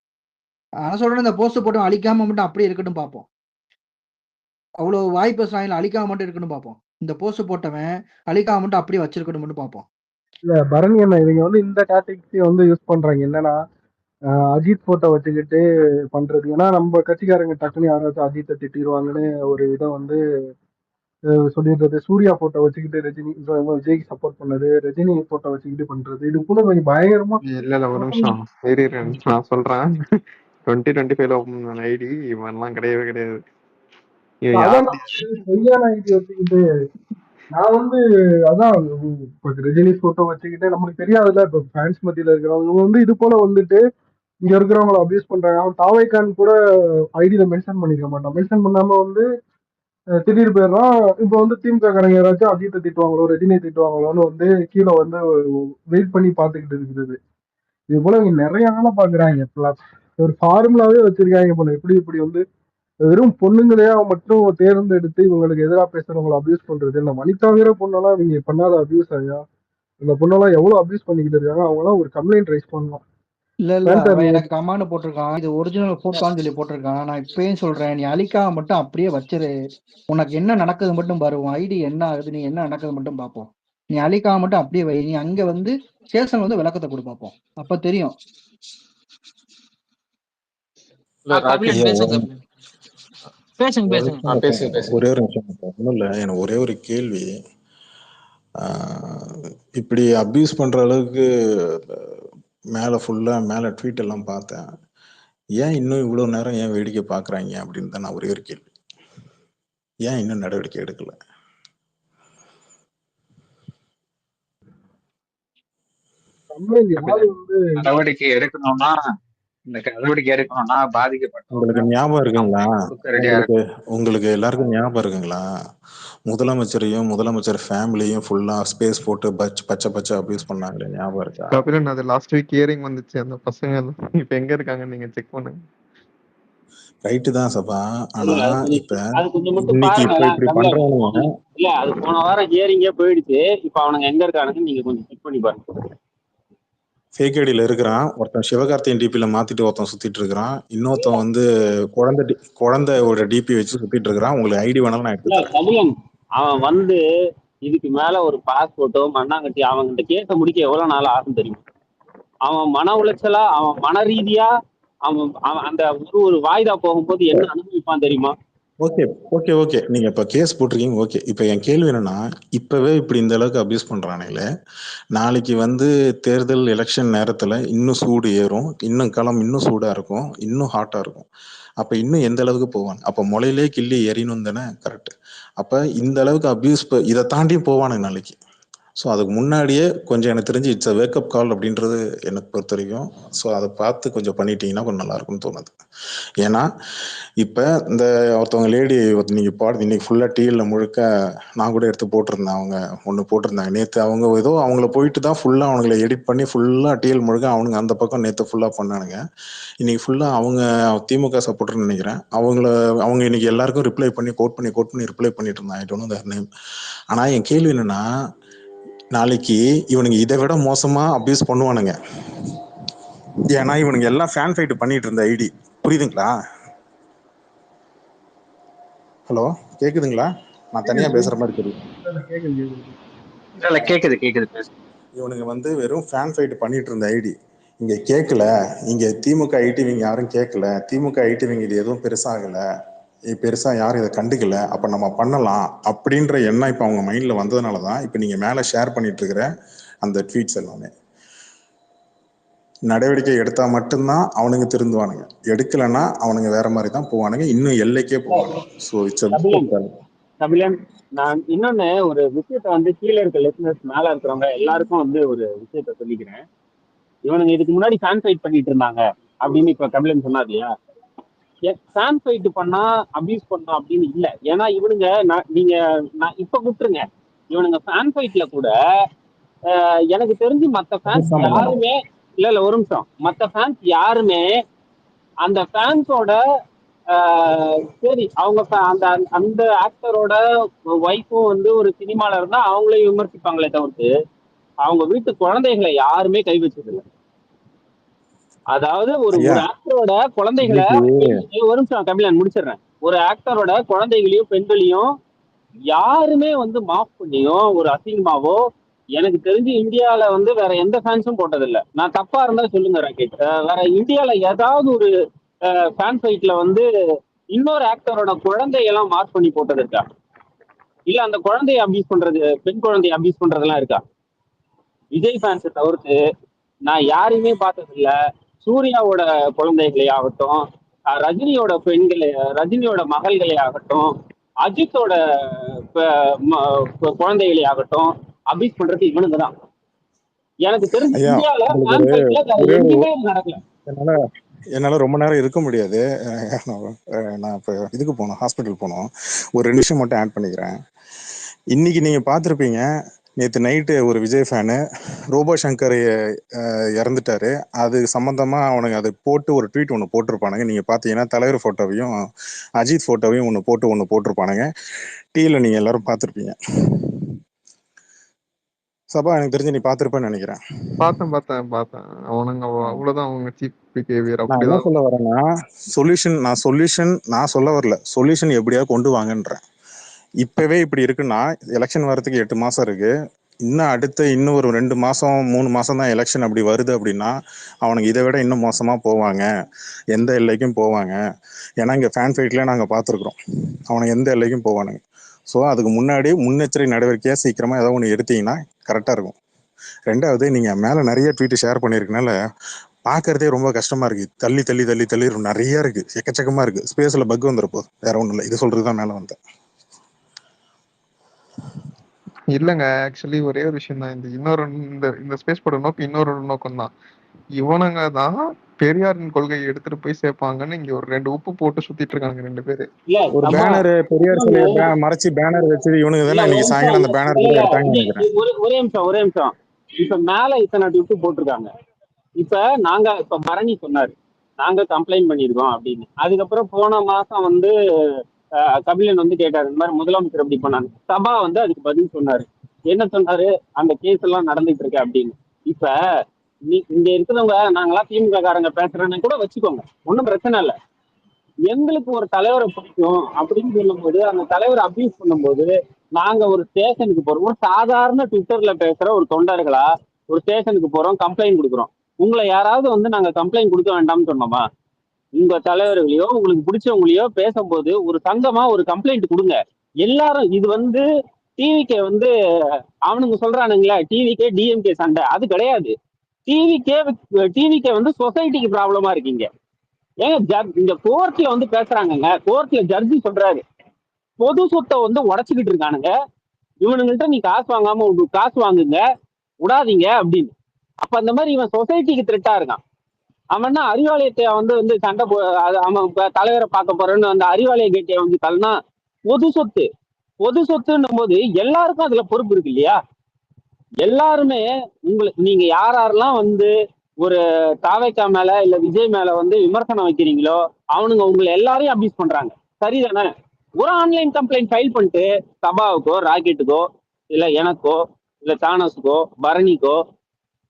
ஆனா சொல்றேன், இந்த போஸ்டர் போட்டு அழிக்காம மட்டும் அப்படியே இருக்கட்டும் பார்ப்போம். அவ்வளவு வாய் பேசுறாங்க, அழிக்காம மட்டும் இருக்கணும் பார்ப்போம். இந்த போஸ்ட் போட்டவன் அழிக்காம மட்டும் அப்படியே வச்சிருக்கணும் மட்டும் பார்ப்போம். இல்ல பரணி அண்ணா, இவங்க வந்து இந்த டாக்டிக்ஸ் வந்து யூஸ் பண்றாங்க. என்னன்னா அஜித் போட்டோ வச்சுக்கிட்டு பண்றது. ஏன்னா நம்ம கட்சிக்காரங்க டக்குன்னு யாராச்சும் அஜித்தை திட்டிடுவாங்கன்னு ஒரு இதை வந்து சொல்லிடுறது. சூர்யா போட்டோ வச்சுக்கிட்டு விஜய்க்கு சப்போர்ட் பண்ணது, ரஜினி போட்டோ வச்சுக்கிட்டு பண்றது. இது கூட கொஞ்சம் பயங்கரமா இல்ல ஒரு நிமிஷம் நான் சொல்றேன். 2025 ஓபன் பண்ண ஐடி இவன்லாம் கிடையவே கிடையாது. இவன் அதான் யார் பொய்யான ஐடி வச்சுக்கிட்டு நான் வந்து அதான் இப்ப ரஜினி போட்டோ வச்சுக்கிட்டு நம்மளுக்கு தெரியாதுல்ல. இப்ப ஃபேன்ஸ் மத்தியில இருக்கிறவங்க வந்து இது போல வந்துட்டு இங்க இருக்கிறவங்களை அபியூஸ் பண்றாங்க. அவன் தாவைக்கான் கூட ஐடியில மென்ஷன் பண்ணிருக்க மாட்டான். மென்ஷன் பண்ணாம வந்து திடீர் போயிடுறான். இப்ப வந்து திமுக காரங்க யாராச்சும் அஜித்தை திட்டுவாங்களோ ரஜினியை திட்டுவாங்களோன்னு வந்து கீழே வந்து வெயிட் பண்ணி பார்த்துக்கிட்டு இருக்கிறது. இது போல இங்க நிறைய ஆளை பாக்குறாங்க. ஒரு ஃபார்முலாவே வச்சிருக்காங்க போல. இப்படி வந்து வெறும் பொண்ணுங்களையா மட்டும் தேர்ந்தெடுத்து இவங்களுக்கு எதிராக பேசுறவங்களை அபியூஸ் பண்றது. இந்த வனிதாங்கிற பொண்ணெல்லாம் நீங்க பண்ணாத அபியூஸ் ஐயா. இந்த பொண்ணெல்லாம் எவ்வளவு அபியூஸ் பண்ணிக்கிட்டு இருக்காங்க. அவங்க எல்லாம் ஒரு கம்ப்ளைண்ட் ரைஸ் பண்ணலாம். இல்ல அவன் எனக்கு கமாண்ட் போட்டிருக்கான். இது ஒரிஜினல் போட்டோன்னு சொல்லி போட்டிருக்கான். நான் இப்பயும் சொல்றேன், நீ அழிக்காம மட்டும் அப்படியே வச்சிரு. உனக்கு என்ன நடக்குது மட்டும் பாரு. உன் ஐடி என்ன ஆகுது, நீ என்ன நடக்குது மட்டும் பார்ப்போம். நீ அழிக்காம மட்டும் அப்படியே வை. நீ அங்க வந்து ஸ்டேஷன் வந்து விளக்கத்தை கொடு பார்ப்போம். அப்ப தெரியும். ஒரே ஒரு நிமிஷம். ஒன்றும் இல்லை, எனக்கு ஒரே ஒரு கேள்வி. இப்படி அபியூஸ் பண்ற அளவுக்கு மேல ஃபுல்லா மேல ட்வீட் எல்லாம் பார்த்தேன். ஏன் இன்னும் இவ்வளவு நேரம் ஏன் வேடிக்கை பாக்குறாங்க அப்படின்னு தான் நான் ஒரே ஒரு கேள்வி. ஏன் இன்னும் நடவடிக்கை எடுக்கல? கம்ப்ளைண்ட் யாரு வந்து நடவடிக்கை எடுக்கணும்னா உங்களுக்கு பாதிக்கப்பட்டவங்க ஞாபகம் இருக்குங்களா? கம்ப்ளைண்ட் கொடுக்க ரெடியா இருக்கு. உங்களுக்கு எல்லாருக்கும் ஞாபகம் இருக்குங்களா? முதலமைச்சரையும் முதலமைச்சர் ஃபேமிலியும் ஃபுல்லா ஸ்பேஸ் போட்டு பச்சை பச்சை அபியூஸ் பண்ணாங்களே, ஞாபகம் இருக்கா? கபிலன் அது லாஸ்ட் வீக் ஹியரிங் வந்துச்சு. அந்த பசங்க எல்லாம் இப்ப எங்க இருக்காங்கன்னு நீங்க செக் பண்ணுங்க. ரைட்டு தான் சபா. ஆனா இப்ப அது கொஞ்சம் மட்டும் இன்னைக்கு இப்ப பாருங்களேன் இப்படி கபிலன். பண்றவங்க இல்ல அது போன வாரம் ஹியரிங்கே போயிடுச்சு. இப்ப அவனுங்க எங்க இருக்கானுங்க நீங்க கொஞ்சம் செக் பண்ணி பாருங்க. ஃபேக் ஐடியில இருக்கிறான் ஒருத்தன், சிவகார்த்தியின் டிபில மாத்திட்டு ஒருத்தன் சுத்திட்டு இருக்கிறான், இன்னொருத்தன் வந்து குழந்தையோட டிபி வச்சு சுத்திட்டு இருக்கிறான். உங்களுக்கு ஐடி வேணாலும் நான் எடுத்து இல்ல தரேன். கபிலன் அவன் வந்து இதுக்கு மேல ஒரு பாஸ்போர்ட்டோ மண்ணாங்கட்டி அவன்கிட்ட கேஸ முடிக்க எவ்வளவு நாள் ஆகும் தெரியும்? அவன் மன உளைச்சலா, அவன் மன ரீதியா அவன் அந்த ஒரு வாய்தா போகும்போது என்ன அனுபவிப்பான் தெரியுமா? ஓகே ஓகே ஓகே, நீங்க இப்ப கேஸ் போட்டிருக்கீங்க. ஓகே, இப்ப என் கேள்வி என்னன்னா, இப்பவே இப்படி இந்த அளவுக்கு அபியூஸ் பண்றானுங்களே, நாளைக்கு வந்து தேர்தல் எலெக்ஷன் நேரத்துல இன்னும் சூடு ஏறும், இன்னும் களம் இன்னும் சூடா இருக்கும், இன்னும் ஹாட்டா இருக்கும். அப்ப இன்னும் எந்த அளவுக்கு போவாங்க? அப்ப முளையிலே கிள்ளி எறியணும் தானே? கரெக்ட். அப்ப இந்த அளவுக்கு அபியூஸ் இதை தாண்டியும் போவானுங்க நாளைக்கு. ஸோ அதுக்கு முன்னாடியே கொஞ்சம் எனக்கு தெரிஞ்சு இட்ஸ் அ வேக்கப் கால் அப்படின்றது எனக்கு பொறுத்த வரைக்கும். ஸோ அதை பார்த்து கொஞ்சம் பண்ணிட்டீங்கன்னா கொஞ்சம் நல்லா இருக்கும்னு தோணுது. ஏன்னா இப்போ இந்த ஒருத்தவங்க லேடி நீங்கள் பாடு இன்னைக்கு ஃபுல்லாக டிவியில் முழுக்க நான் கூட எடுத்து போட்டிருந்தேன். அவங்க ஒன்று போட்டிருந்தாங்க நேற்று. அவங்க ஏதோ அவங்கள போயிட்டு தான் ஃபுல்லாக அவங்கள எடிட் பண்ணி ஃபுல்லாக டிஎல் முழுக்க அவனுங்க அந்த பக்கம் நேற்று ஃபுல்லாக பண்ணானுங்க. இன்னைக்கு ஃபுல்லாக அவங்க திமுக சப்போர்ட்டர்னு நினைக்கிறேன். அவங்க இன்னைக்கு எல்லாருக்கும் ரிப்ளை பண்ணி கோட் பண்ணி ரிப்ளை பண்ணிட்டு இருந்தாங்க. I don't know there name. ஆனால் என் கேள்வி என்னன்னா, நாளைக்கு இவனுங்க இதை விட மோசமா அபியூஸ் பண்ணுவானுங்க. ஏன்னா இவனுங்க எல்லாம் ஃபேன் ஃபைட் பண்ணிட்டு இருந்த ஐடி. புரியுதுங்களா? ஹலோ, கேக்குதுங்களா? நான் தனியா பேசுற மாதிரி தெரியும். இல்ல கேக்குது பேசு. இவனுங்க வந்து வெறும் ஃபேன் ஃபைட் பண்ணிட்டு இருந்த ஐடி இங்க கேட்கல. இங்க திமுக ஐடி இவங்க யாரும் கேட்கல. திமுக ஐடி இவங்க இது எதுவும் பெருசாகல, பெருசா யாரும் இதை கண்டுக்கல, அப்ப நம்ம பண்ணலாம் அப்படின்ற எண்ணம் இப்ப அவங்க மைண்ட்ல வந்ததுனாலதான் இப்ப நீங்க மேல ஷேர் பண்ணிட்டு இருக்கிற அந்த ட்வீட்ஸ் எல்லாமே. நடவடிக்கை எடுத்தா மட்டும்தான் அவனுங்க திருந்துவானுங்க, எடுக்கலன்னா அவனுங்க வேற மாதிரி தான் போவானுங்க, இன்னும் எல்லைக்கே போவானுங்க. ஸோ இட்ஸ் கபிலன், நான் இன்னொன்னு ஒரு விஷயத்த வந்து கீழே இருக்க லிசனர்ஸ் மேல இருக்கிறவங்க எல்லாருக்கும் வந்து ஒரு விஷயத்த சொல்லிக்கிறேன். இவனுங்க இதுக்கு முன்னாடி ஃபேன் ஃபைட் பண்ணிட்டு இருந்தாங்க அப்படின்னு இப்ப கபிலன் சொன்னாதியா? ஃபேன் ஃபைட் பண்ணா அபியூஸ் பண்ணோம் அப்படின்னு இல்ல. ஏன்னா இவனுங்க நான் இப்ப கூப்பிட்டுருங்க, இவனுங்க ஃபேன் ஃபைட்ல கூட எனக்கு தெரிஞ்சு மத்த ஃபேன்ஸ் யாருமே இல்ல ஒரு நிமிஷம், மத்த ஃபேன்ஸ் யாருமே அந்த ஃபேன்ஸோட சரி அவங்க அந்த அந்த ஆக்டரோட ஒய்ஃபும் வந்து ஒரு சினிமால இருந்தா அவங்களையும் விமர்சிப்பாங்களே தவிர்த்து அவங்க வீட்டு குழந்தைகளை யாருமே கை வச்சதில்லை. அதாவது ஒரு ஆக்டரோட குழந்தைகளை, ஒரு நிமிஷம் கபிலன் முடிச்சிடுறேன், ஒரு ஆக்டரோட குழந்தைகளையும் பெண்களையும் யாருமே வந்து மாஃப் பண்ணியோ ஒரு அசிங்கமாவோ எனக்கு தெரிஞ்சு இந்தியால வந்து வேற எந்த ஃபேன்ஸும் போட்டதில்லை. நான் தப்பா இருந்தா சொல்லுங்க ராக்கெட். வேற இந்தியால ஏதாவது ஒரு ஃபேன் ஃபைட்ல வந்து இன்னொரு ஆக்டரோட குழந்தையெல்லாம் மார்க் பண்ணி போட்டது இருக்கா? இல்ல அந்த குழந்தைய அபியூஸ் பண்றது, பெண் குழந்தைய அபியூஸ் பண்றதெல்லாம் இருக்கா? விஜய் ஃபேன்ஸை தவிர்த்து நான் யாரையுமே பார்த்ததில்ல. சூர்யாவோட குழந்தைகளே ஆகட்டும், ரஜினியோட பெண்களை, ரஜினியோட மகள்களே ஆகட்டும், அஜித்தோட குழந்தைகளே ஆகட்டும் அபியூஸ் பண்றது இவனுங்க தான். எனக்கு தெரிஞ்ச இந்தியால ஃபேன் ஃபைட்ல வேற எங்கேயுமே நடக்கல. என்னால ரொம்ப நேரம் இருக்க முடியாது. நான் இப்போ இதுக்கு போனோம், ஹாஸ்பிட்டல் போனோம். ஒரு 2 நிமிஷம் மட்டும் ஆட் பண்ணிக்கிறேன். இன்னைக்கு நீங்க பார்த்துருப்பீங்க, நேற்று நைட்டு ஒரு விஜய் ஃபேனு ரோபோ சங்கர் இறந்துட்டாரு. அது சம்பந்தமா அவனுங்க அதை போட்டு ஒரு ட்வீட் ஒன்று போட்டிருப்பானுங்க. நீங்க பார்த்தீங்கன்னா தலைவர் போட்டோவையும் அஜித் போட்டோவையும் ஒன்று போட்டிருப்பானுங்க. டிவியில் நீங்க எல்லாரும் பார்த்துருப்பீங்க. சபா, எனக்கு தெரிஞ்சு நீ பார்த்திருப்பேன்னு நினைக்கிறேன். பார்த்தேன். அவனுங்க அவ்வளவுதான், அவங்க சீப் பிஹேவியர். நான் என்ன சொல்ல வரேன்னா, சொல்யூஷன் நான் சொல்ல வரல, சொல்யூஷன் எப்படியா கொண்டு வாங்கன்றேன். இப்பவே இப்படி இருக்குன்னா எலெக்ஷன் வரதுக்கு 8 மாசம் இருக்கு. இன்னும் ஒரு 2 மாசம் 3 மாசம் தான் எலெக்ஷன். அப்படி வருது அப்படின்னா அவனுக்கு இதை விட இன்னும் மோசமா போவாங்க, எந்த எல்லைக்கும் போவாங்க. ஏன்னா இங்க ஃபேன் ஃபைட்ல நாங்க பார்த்துருக்குறோம், அவனுக்கு எந்த எல்லைக்கும் போவானுங்க. ஸோ அதுக்கு முன்னாடி முன்னெச்சரிக்கை நடவடிக்கையா சீக்கிரமா ஏதாவது ஒன்று எடுத்தீங்கன்னா கரெக்டா இருக்கும். 2வது, நீங்க மேல நிறைய ட்வீட் ஷேர் பண்ணிருக்கனால பாக்குறதே ரொம்ப கஷ்டமா இருக்கு. தள்ளி நிறைய இருக்கு, எக்கச்சக்கமா இருக்கு. ஸ்பேஸ்ல பக் வந்துருப்போம், வேற ஒண்ணும் இல்லை. இது சொல்றதுதான் மேல வந்தேன். இல்லங்க. ஆக்சுவலி ஒரே ஒரு விஷயம் தான். இந்த ஸ்பேஸ் போட நோக்கம் இன்னொரு நோக்கம் தான். இவனுங்க தான் பெரியாரின் கொள்கையை எடுத்துட்டு போய் சேர்ப்பாங்கன்னு இங்க ஒரு 2 உப்பு போட்டு சுத்திட்டு இருக்காங்க 2 பேரு. இல்ல ஒரு நம்ம பேனர் பெரியார் இன்னொன்னு சிலையை மறைச்சு பேனர் வச்சது இவனுங்க இல்ல தானே. ஒரு இன்னைக்கு நிமிஷம் சாயங்காலம் அந்த இல்ல பேனர் இல்ல கூட இல்ல எடுத்தாங்கன்னு நினைக்கிறேன். ஒரே நிமிஷம். இப்ப மேல இத்தனை ட்விட்டு போட்டிருக்காங்க. இப்ப இப்ப பரணி சொன்னாரு நாங்க கம்ப்ளைண்ட் பண்ணிருக்கோம் அப்படின்னு. அதுக்கப்புறம் போன மாசம் வந்து கபிலன் வந்து கேட்டாரு இந்த மாதிரி முதலமைச்சர் அப்படி பண்ணாங்க. சபா வந்து அதுக்கு பதில் சொன்னாரு. என்ன சொன்னாரு? அந்த கேஸ் எல்லாம் நடந்துட்டு இருக்கு அப்படின்னு. இப்ப இங்க இருக்கிறவங்க நாங்களாம் திமுக காரங்க பேசுறேன்னு கூட வச்சுக்கோங்க, ஒன்றும் பிரச்சனை இல்லை. எங்களுக்கு ஒரு தலைவரை பிடிக்கும் அப்படின்னு சொல்லும்போது அந்த தலைவரை அபியூஸ் பண்ணும்போது நாங்க ஒரு ஸ்டேஷனுக்கு போறோம். ஒரு சாதாரண ட்விட்டர்ல பேசுற ஒரு தொண்டர்களா ஒரு ஸ்டேஷனுக்கு போறோம், கம்ப்ளைண்ட் கொடுக்குறோம். உங்களை யாராவது வந்து நாங்க கம்ப்ளைண்ட் கொடுக்க வேண்டாம்னு சொன்னோமா? உங்க தலைவர்களையோ உங்களுக்கு பிடிச்சவங்களையோ பேசும்போது ஒரு சங்கமா ஒரு கம்ப்ளைண்ட் கொடுங்க. எல்லாரும் இது வந்து டிவிக்கே வந்து அவனுங்க சொல்றானுங்களா டிவிக்கே டிஎம்கே சண்டை, அது கிடையாது. டிவிக்கே வந்து சொசைட்டிக்கு ப்ராப்ளமா இருக்கீங்க. ஏங்க இந்த கோர்ட்ல வந்து பேசுறாங்கங்க. கோர்ட்ல ஜட்ஜி சொல்றாரு பொது சொத்தை வந்து உடைச்சுக்கிட்டு இருக்கானுங்க, இவனுங்கள்ட்ட நீ காசு வாங்குங்க, விடாதீங்க அப்படின்னு. அப்ப அந்த மாதிரி இவன் சொசைட்டிக்கு த்ரெட்டா இருக்கான். அவன் அறிவாலயத்தை வந்து சண்டை அவன் தலைவரை பார்க்க போறேன்னு அந்த அறிவாலய கேட்டை வந்து தள்ளனா பொது சொத்துன்னும் போது எல்லாருக்கும் அதுல பொறுப்பு இருக்கு இல்லையா? எல்லாருமே நீங்க யாரெல்லாம் வந்து ஒரு தாவேக்கா மேல இல்ல விஜய் மேல வந்து விமர்சனம் வைக்கிறீங்களோ அவனுங்க உங்களை எல்லாரையும் அபியூஸ் பண்றாங்க. சரிதானே? ஒரு ஆன்லைன் கம்ப்ளைண்ட் ஃபைல் பண்ணிட்டு சபாவுக்கோ ராக்கெட்டுக்கோ இல்ல எனக்கோ இல்ல தானஸுக்கோ பரணிக்கோ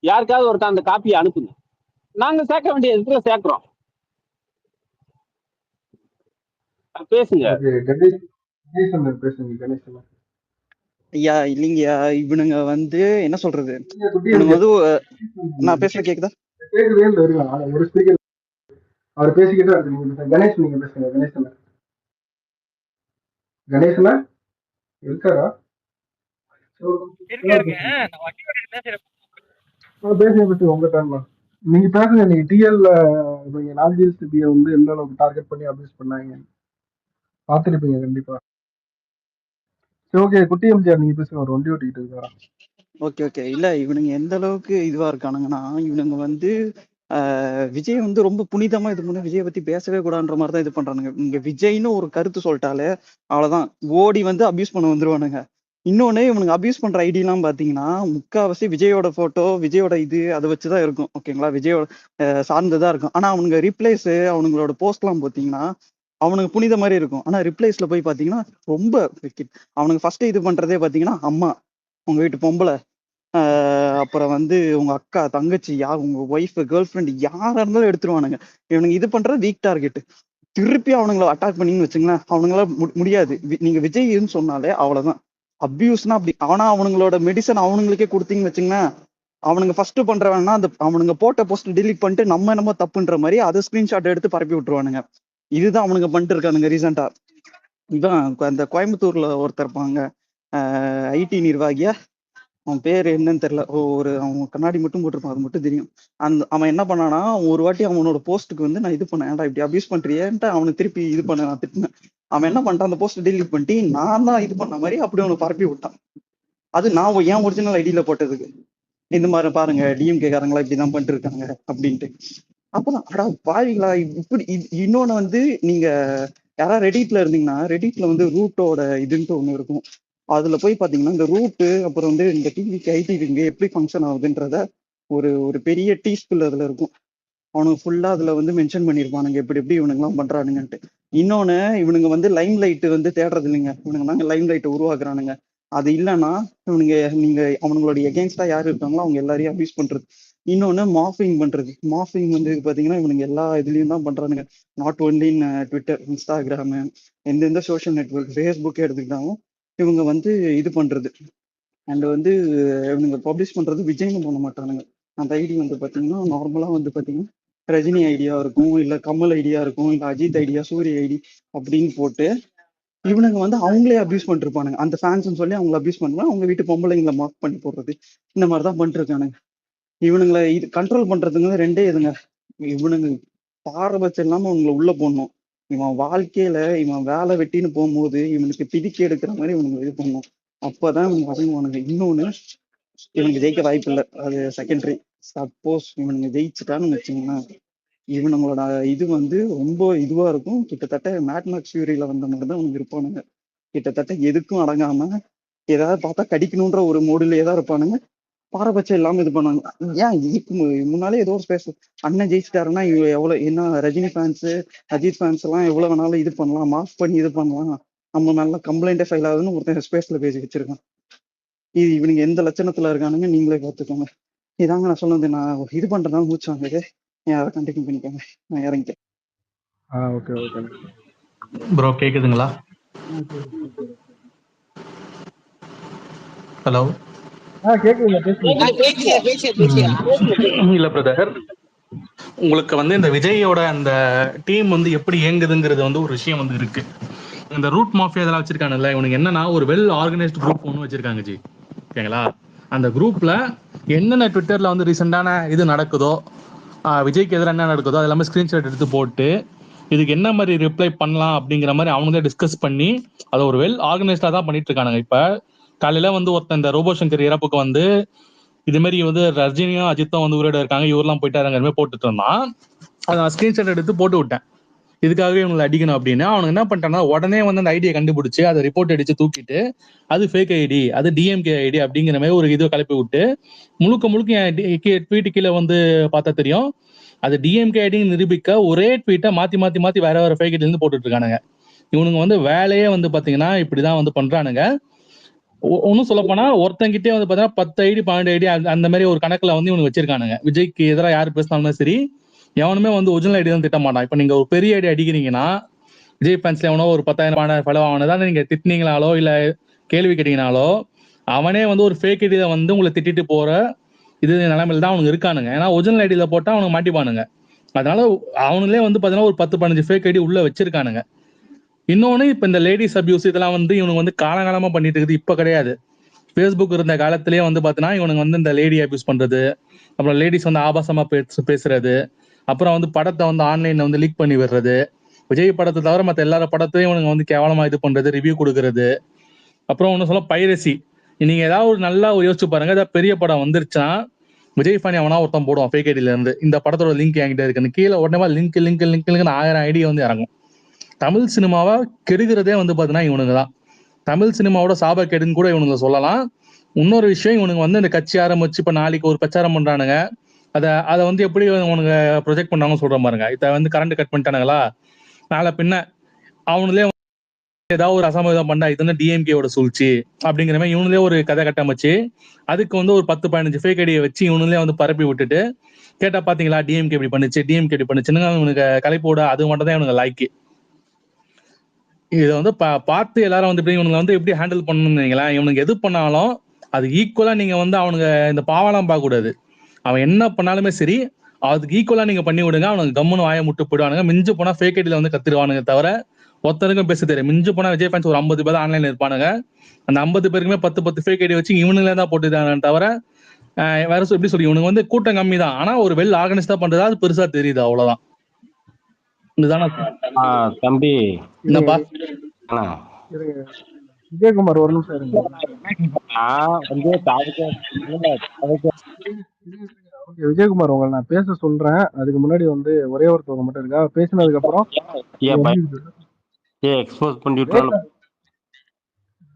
யாருக்காவது ஒருத்தர் அந்த காப்பியை அனுப்புங்க. நாங்க சேர்க்க வேண்டிய இடத்துல சேர்க்கிறோம். பேசுங்க. ஐயா இல்லைங்கய்யா, இவனுங்க வந்து என்ன சொல்றது, இவனுங்க வந்து நான் பேசுற கேக்குதா? ஒரு ஸ்பீக்கர் அவர் பேசிக்கிட்டே இருக்கு. கணேஷ் நீங்க பேசுங்க. கணேசனா இருக்காரா? பேசுங்க உங்க டைம் நீங்க பேசுங்க. நீங்க டிஎல்ல நீங்க நாஜில் சிபியை வந்து எந்த அளவுக்கு டார்கெட் பண்ணி அபியூஸ் பண்ணாங்க பார்த்துருப்பீங்க கண்டிப்பா. சரி ஓகே, குட்டி எம்ஜிஆர் நீங்க பேசுங்க. ஒரு வண்டி ஓட்டிக்கிட்டு இருக்காரா? ஓகே இல்ல இவனுங்க எந்த அளவுக்கு இதுவா இருக்கானுங்கன்னா, இவனுங்க வந்து விஜய் வந்து ரொம்ப புனிதமா இது பண்ண விஜயை பத்தி பேசவே கூடாதுன்ற மாதிரி தான் இது பண்றானுங்க. இங்க விஜய்னு ஒரு கருத்து சொல்லிட்டாலே அவ்வளவுதான், ஓடி வந்து அபியூஸ் பண்ண வந்துருவானுங்க. இன்னொன்னு இவனுங்க அபியூஸ் பண்ற ஐடியெல்லாம் பாத்தீங்கன்னா முக்காவாசி விஜயோட போட்டோ விஜயோட இது அதை வச்சுதான் இருக்கும். ஓகேங்களா? விஜயோட சார்ந்துதான் இருக்கும். ஆனா அவனுங்க ரிப்ளைஸ் அவனுங்களோட போஸ்ட் எல்லாம் பாத்தீங்கன்னா அவனுக்கு புனித மாதிரி இருக்கும். ஆனா ரிப்ளைஸ்ல போய் பாத்தீங்கன்னா ரொம்ப அவனுக்கு ஃபர்ஸ்ட் இது பண்றதே பாத்தீங்கன்னா அம்மா, உங்க வீட்டு பொம்பளை, அப்புறம் வந்து உங்க அக்கா தங்கச்சி உங்க ஒய்ஃப் கேர்ள் ஃப்ரெண்ட் யாரா இருந்தாலும் எடுத்துருவானுங்க. இவனுங்க இது பண்ற வீக் டார்கெட். திருப்பி அவனுங்களை அட்டாக் பண்ணின்னு வச்சுங்களேன், அவனுங்களால முடியாது. நீங்க விஜய்ன்னு சொன்னாலே அவ்வளவுதான் அபியூஸ்னா அப்படி. ஆனா அவனுங்களோட மெடிசன் அவனுங்களுக்கே கொடுத்தீங்கன்னு வச்சுங்களேன், அவனுங்க ஃபர்ஸ்ட் பண்றவன்னா அந்த அவனுங்க போட்ட போஸ்ட் டிலீட் பண்ணிட்டு நம்ம என்னமோ தப்புன்ற மாதிரி அதை ஸ்கிரீன்ஷாட் எடுத்து பரப்பி விட்டுருவானுங்க. இதுதான் அவனுங்க பண்ணிட்டு இருக்கானுங்க ரீசெண்டா. இதான் அந்த கோயம்புத்தூர்ல ஒருத்தர் இருப்பாங்க, ஐடி நிர்வாகியா, அவன் பேர் என்னன்னு தெரியல, அவன் கண்ணாடி மட்டும் போட்டிருப்பான், அது மட்டும் தெரியும். அவன் என்ன பண்ணானா, ஒரு வாட்டி அவனோட போஸ்ட்டுக்கு வந்து நான் இது பண்ணேன், ஏன்டா இப்படி அபியூஸ் பண்றியேன்ட்டு அவனுக்கு திருப்பி இது பண்ண நான் திட்டினேன். அவன் என்ன பண்ணிட்டான், அந்த போஸ்ட் டெலிட் பண்ணிட்டு நான் தான் இது பண்ண மாதிரி அப்படி அவனை பரப்பி விட்டான். அது நான் ஏன் ஒரிஜினல் ஐடியில போட்டதுக்கு, இந்த மாதிரி பாருங்க டிஎம்கே காரங்களா இப்படிதான் பண்ணிட்டு இருக்காங்க அப்படின்ட்டு. அப்பதான் அடா பாருங்களா இப்படி. இன்னொன்னு வந்து நீங்க யாராவது ரெடிட்ல இருந்தீங்கன்னா, ரெடிட்ல வந்து ரூட்டோட இதுன்ட்டு ஒண்ணு இருக்கும். அதுல போய் பாத்தீங்கன்னா இந்த ரூட்டு அப்புறம் வந்து இந்த டிவிக்கு ஐடி இங்க எப்படி ஃபங்க்ஷன் ஆகுதுன்றத ஒரு பெரிய டீஸ்பிள் அதுல இருக்கும். அவனுக்கு ஃபுல்லா அதுல வந்து மென்ஷன் பண்ணிருப்பானுங்க எப்படி எப்படி இவனுங்கெல்லாம் பண்றானுங்கன்ட்டு. இன்னொன்னு இவனுங்க வந்து லைம் லைட் வந்து தேடுறது இல்லைங்க, இவனுங்க தாங்க லைம் லைட்டை உருவாக்குறானுங்க. அது இல்லைன்னா நீங்க அவனுங்களுடைய எகென்ஸ்டா யாரு இருக்காங்களோ அவங்க எல்லாரையும் அபியூஸ் பண்றது. இன்னொன்னு மாஃபிங் பண்றது. மாஃபிங் வந்து பாத்தீங்கன்னா இவனுங்க எல்லா இதுலயும் தான் பண்றானுங்க. Not only in Twitter, Instagram, எந்தெந்த சோஷியல் நெட்ஒர்க், ஃபேஸ்புக் எடுத்துக்கிட்டாலும் இவங்க வந்து இது பண்றது. அண்ட் வந்து இவனுங்க பப்ளிஷ் பண்றது விஜய்னு பண்ண மாட்டானுங்க. அந்த ஐடி வந்து பாத்தீங்கன்னா நார்மலா வந்து பாத்தீங்கன்னா ரஜினி ஐடியா இருக்கும், இல்ல கமல் ஐடியா இருக்கும், இல்ல அஜித் ஐடியா, சூரிய ஐடி அப்படின்னு போட்டு இவனுங்க வந்து அவங்களே அபியூஸ் பண்ணிருப்பானுங்க. அந்த ஃபேன்ஸ்ன்னு சொல்லி அவங்களை அபியூஸ் பண்ணுவாங்க. அவங்க வீட்டு பொம்பளைங்களை மார்க் பண்ணி போடுறது, இந்த மாதிரிதான் பண்ணிட்டு இருக்கானுங்க. இவனுங்களை இது கண்ட்ரோல் பண்றதுங்க ரெண்டே இதுங்க. இவனுங்க பாரபட்சம் இல்லாம அவங்களை உள்ள போடணும். இவன் வாழ்க்கையில இவன் வேலை வெட்டின்னு போகும்போது இவனுக்கு பிதிக்கி எடுக்கிற மாதிரி இவனுங்க இது பண்ணணும். அப்பதான் இவங்க வதங்குவானுங்க. இன்னொன்னு, இவனுக்கு ஜெயிக்க வாய்ப்பு இல்லை, அது செகண்டரி. சப்போஸ் இவனுங்க ஜெயிச்சுட்டான்னு வச்சுங்களேன், இவனுங்களோட இது வந்து ரொம்ப இதுவா இருக்கும். கிட்டத்தட்ட மேட்மேக்ஸ் ஃபியூரியில வந்த மாதிரி தான் இவங்க இருப்பானுங்க. கிட்டத்தட்ட எதுக்கும் அடங்காம ஏதாவது பார்த்தா கடிக்கணுன்ற ஒரு மூடிலேயே தான் இருப்பானுங்க. பாரபட்சம் இல்லாம இது பண்ணாங்க. ஏன் இதுக்கு முன்னாலே ஏதோ ஒரு ஸ்பேஸ் அண்ணன் ஜெயிச்சிட்டாருன்னா எவ்வளவு என்ன ரஜினி ஃபேன்ஸ் அஜித் ஃபேன்ஸ் எல்லாம் எவ்வளவு வேணாலும் இது பண்ணலாம், மாஃப் பண்ணி இது பண்ணலாம், நம்ம மேல கம்ப்ளைண்டே ஃபைல் ஆகுதுன்னு ஒருத்தன் ஸ்பேஸ்ல பேசி வச்சிருக்கான். இது இவனுங்க எந்த லட்சணத்துல இருக்கானுங்க நீங்களே பார்த்துக்கோங்க. இதாங்க நான் சொன்னது. நான் இது பண்றதுனால மூச்சாங்க. யாரை கண்டினியூ பண்ணிக்கோங்க, நான் இறங்கிட்டேன். Okay okay. ப்ரோ கேக்குதுங்களா? ஹலோ கேக்குதுங்க, இல்ல பிரதர், உங்களுக்கு வந்து இந்த விஜயோட அந்த டீம் வந்து எப்படி இயங்குதுங்கிறது வந்து ஒரு விஷயம் வந்து இருக்கு. இந்த ரூட் மாஃபியா இதெல்லாம் வச்சிருக்காங்கல்ல, இவனுக்கு என்னன்னா ஒரு வெல் ஆர்கனைஸ்ட் குரூப் ஒன்று வச்சிருக்காங்க ஜி, ஓகேங்களா? அந்த குரூப்ல என்னென்ன ட்விட்டர்ல வந்து ரீசெண்டான இது நடக்குதோ, விஜய்க்கு எதிராக என்ன நடக்குதோ அது எல்லாமே ஸ்கிரீன்ஷாட் எடுத்து போட்டு இதுக்கு என்ன மாதிரி ரிப்ளை பண்ணலாம் அப்படிங்கிற மாதிரி அவங்களே டிஸ்கஸ் பண்ணி அதை ஒரு வெல் ஆர்கனைஸ்டா தான் பண்ணிட்டு இருக்கானுங்க. இப்ப காலையில வந்து ஒருத்தன் இந்த ரோபோ சங்கர் இறப்புக்கு வந்து இது மாதிரி வந்து ரஜினியும் அஜித்தும் வந்து உயிரோட இருக்காங்க, இவரெல்லாம் போயிட்டாருங்கிற மாதிரி போட்டுட்டு இருந்தான். அதை நான் ஸ்கிரீன்ஷாட் எடுத்து போட்டு விட்டேன், இதுக்காகவே இவங்களை அடிக்கணும் அப்படின்னு. அவனுக்கு என்ன பண்ணிட்டான்னா உடனே வந்து அந்த ஐடியை கண்டுபிடிச்சு அதை ரிப்போர்ட் அடிச்சு தூக்கிட்டு அது ஃபேக் ஐடி, அது டிஎம்கே ஐடி அப்படிங்கிற மாதிரி ஒரு இதை கிளப்பி விட்டு முழுக்க ட்வீட்டு கீழே வந்து பார்த்தா தெரியும் அது டிஎம்கே ஐடின்னு நிரூபிக்க ஒரே ட்வீட்டை மாத்தி வேற வேற ஃபேக் ஐடில இருந்து போட்டுட்டு இருக்கானுங்க. இவனுங்க வந்து வேலையே வந்து பாத்தீங்கன்னா இப்படிதான் வந்து பண்றானுங்க. ஒன்னும் சொல்ல போனா ஒருத்தங்கிட்டே வந்து பாத்தீங்கன்னா 10 ஐடி 12 ஐடி அந்த மாதிரி ஒரு கணக்குல வந்து இவனுக்கு வச்சிருக்கானுங்க. விஜய்க்கு எதிராக யாரு பேசினாலும் சரி எவனுமே வந்து ஒரிஜினல் ஐடி தான் திட்ட மாட்டான். இப்ப நீங்க ஒரு பெரிய ஐடி அடிக்கிறீங்கன்னா விஜய் ஃபேன்ஸ்ல எவனோ ஒரு 10,000 ஃபாலோ அவனதான் நீங்க திட்டினீங்களாலோ இல்ல கேள்வி கேட்டீங்கனாலோ அவனே வந்து ஒரு ஃபேக் ஐடியில வந்து உங்களை திட்டிட்டு போற இது நிலைமையில தான் அவனுக்கு இருக்கானுங்க. ஏன்னா ஒரிஜினல் ஐடியில போட்டா அவனுக்கு மாட்டிப்பானுங்க. அதனால அவனுங்களே வந்து பாத்தீங்கன்னா ஒரு 10-15 ஃபேக் ஐடி உள்ள வச்சிருக்கானுங்க. இன்னொன்னு இப்ப இந்த லேடிஸ் அபியூஸ் இதெல்லாம் வந்து இவனுக்கு வந்து காலகாலமா பண்ணிட்டு இருக்குது, இப்ப கிடையாது. ஃபேஸ்புக் இருந்த காலத்திலேயே வந்து பாத்தீங்கன்னா இவனுக்கு வந்து இந்த லேடி அபியூஸ் பண்றது, அப்புறம் லேடிஸ் வந்து ஆபாசமா பேசுறது, அப்புறம் வந்து படத்தை வந்து ஆன்லைன்ல வந்து லீக் பண்ணி விடுறது, விஜய் படத்தை தவிர மற்ற எல்லார படத்தையும் இவனுங்க வந்து கேவலமா இது பண்றது, ரிவ்யூ கொடுக்கறது. அப்புறம் ஒண்ணு சொல்ல பைரசி. நீங்க ஏதாவது ஒரு நல்லா யோசிச்சு பாருங்க, ஏதாவது பெரிய படம் வந்துருச்சுன்னா விஜய் ஃபேன் எவனா ஒருத்தன் போடுவான் ஃபேக் ஐடியில இருந்து இந்த படத்தோட லிங்க் என்கிட்ட இருக்குன்னு, கீழே உடனே லிங்க் 1000 ஐடி வந்து இறங்கும். தமிழ் சினிமாவை கெடுகிறதே வந்து பாத்தீங்கன்னா இவனுங்க தான். தமிழ் சினிமாவோட சாப கெடுன்னு கூட இவனுங்க சொல்லலாம். இன்னொரு விஷயம், இவனுங்க வந்து இந்த கட்சி ஆரம்பிச்சு இப்ப நாளைக்கு ஒரு பிரச்சாரம் பண்றானுங்க, அதை வந்து எப்படி உனக்கு ப்ரொஜெக்ட் பண்ணாங்கன்னு சொல்ற பாருங்க. இதை வந்து கரண்ட் கட் பண்ணிட்டானுங்களா, நாளை பின்ன அவனுங்களே ஏதாவது ஒரு அசம்பாவிதம் பண்ணா இது வந்து டிஎம்கேவோட சூழ்ச்சி அப்படிங்கிற மாதிரி இவனுங்களே ஒரு கதை கட்டமைச்சு அதுக்கு வந்து ஒரு 10-15 ஃபேக் ஐடியை வச்சு இவனுங்களே வந்து பரப்பி விட்டுட்டு கேட்டா பாத்தீங்களா டிஎம்கே இப்படி பண்ணுச்சு, டிஎம்கே இப்படி பண்ணுச்சுன்னு இவனுக்கு கலைப்போட அது மட்டும் தான் இவனுக்கு லைக்கு. இதை வந்து பார்த்து எல்லாரும் வந்து இவனுங்க வந்து எப்படி ஹேண்டில் பண்ணணும்னு இவனுக்கு எது பண்ணாலும் அது ஈக்குவலா நீங்க வந்து அவனுங்க இந்த பாவெல்லாம் பார்க்க கூடாது. அவன் என்ன பண்ணாலுமே சரி அதுக்கு ஈக்குவலா நீங்க பண்ணி விடுங்க, அவனுக்கு கம்முன்னு வாயை முட்டு போயிடுவானுங்க. மிஞ்சு போனா ஃபேக் ஐடியில வந்து கத்துருவானுங்க தவிர ஒருத்தருக்கும் பேச தெரியும். மிஞ்சு போனா விஜய் ஃபேன்ஸ் ஒரு 50 பேர் ஆன்லைன்ல இருப்பானுங்க, அந்த 50 பேருக்குமே 10 ஃபேக் ஐடி வச்சு இவனுங்களே தான் போட்டுதானே தவிர வேற எப்படி சொல்லி இவனுக்கு வந்து கூட்டம் கம்மி தான், ஆனா ஒரு வெல் ஆர்கனைஸ்டா பண்றதா அது பெருசா தெரியுது, அவ்வளவுதான். இதுதானே தம்பி. என்னப்பா விஜயகுமார் ஒரு நிமிஷம் இருங்க. விஜயகுமார் உங்களை நான் பேச சொல்றேன், அதுக்கு முன்னாடி வந்து ஒரே ஒருத்தவங்க மட்டும் இருக்கா, பேசினதுக்கு அப்புறம்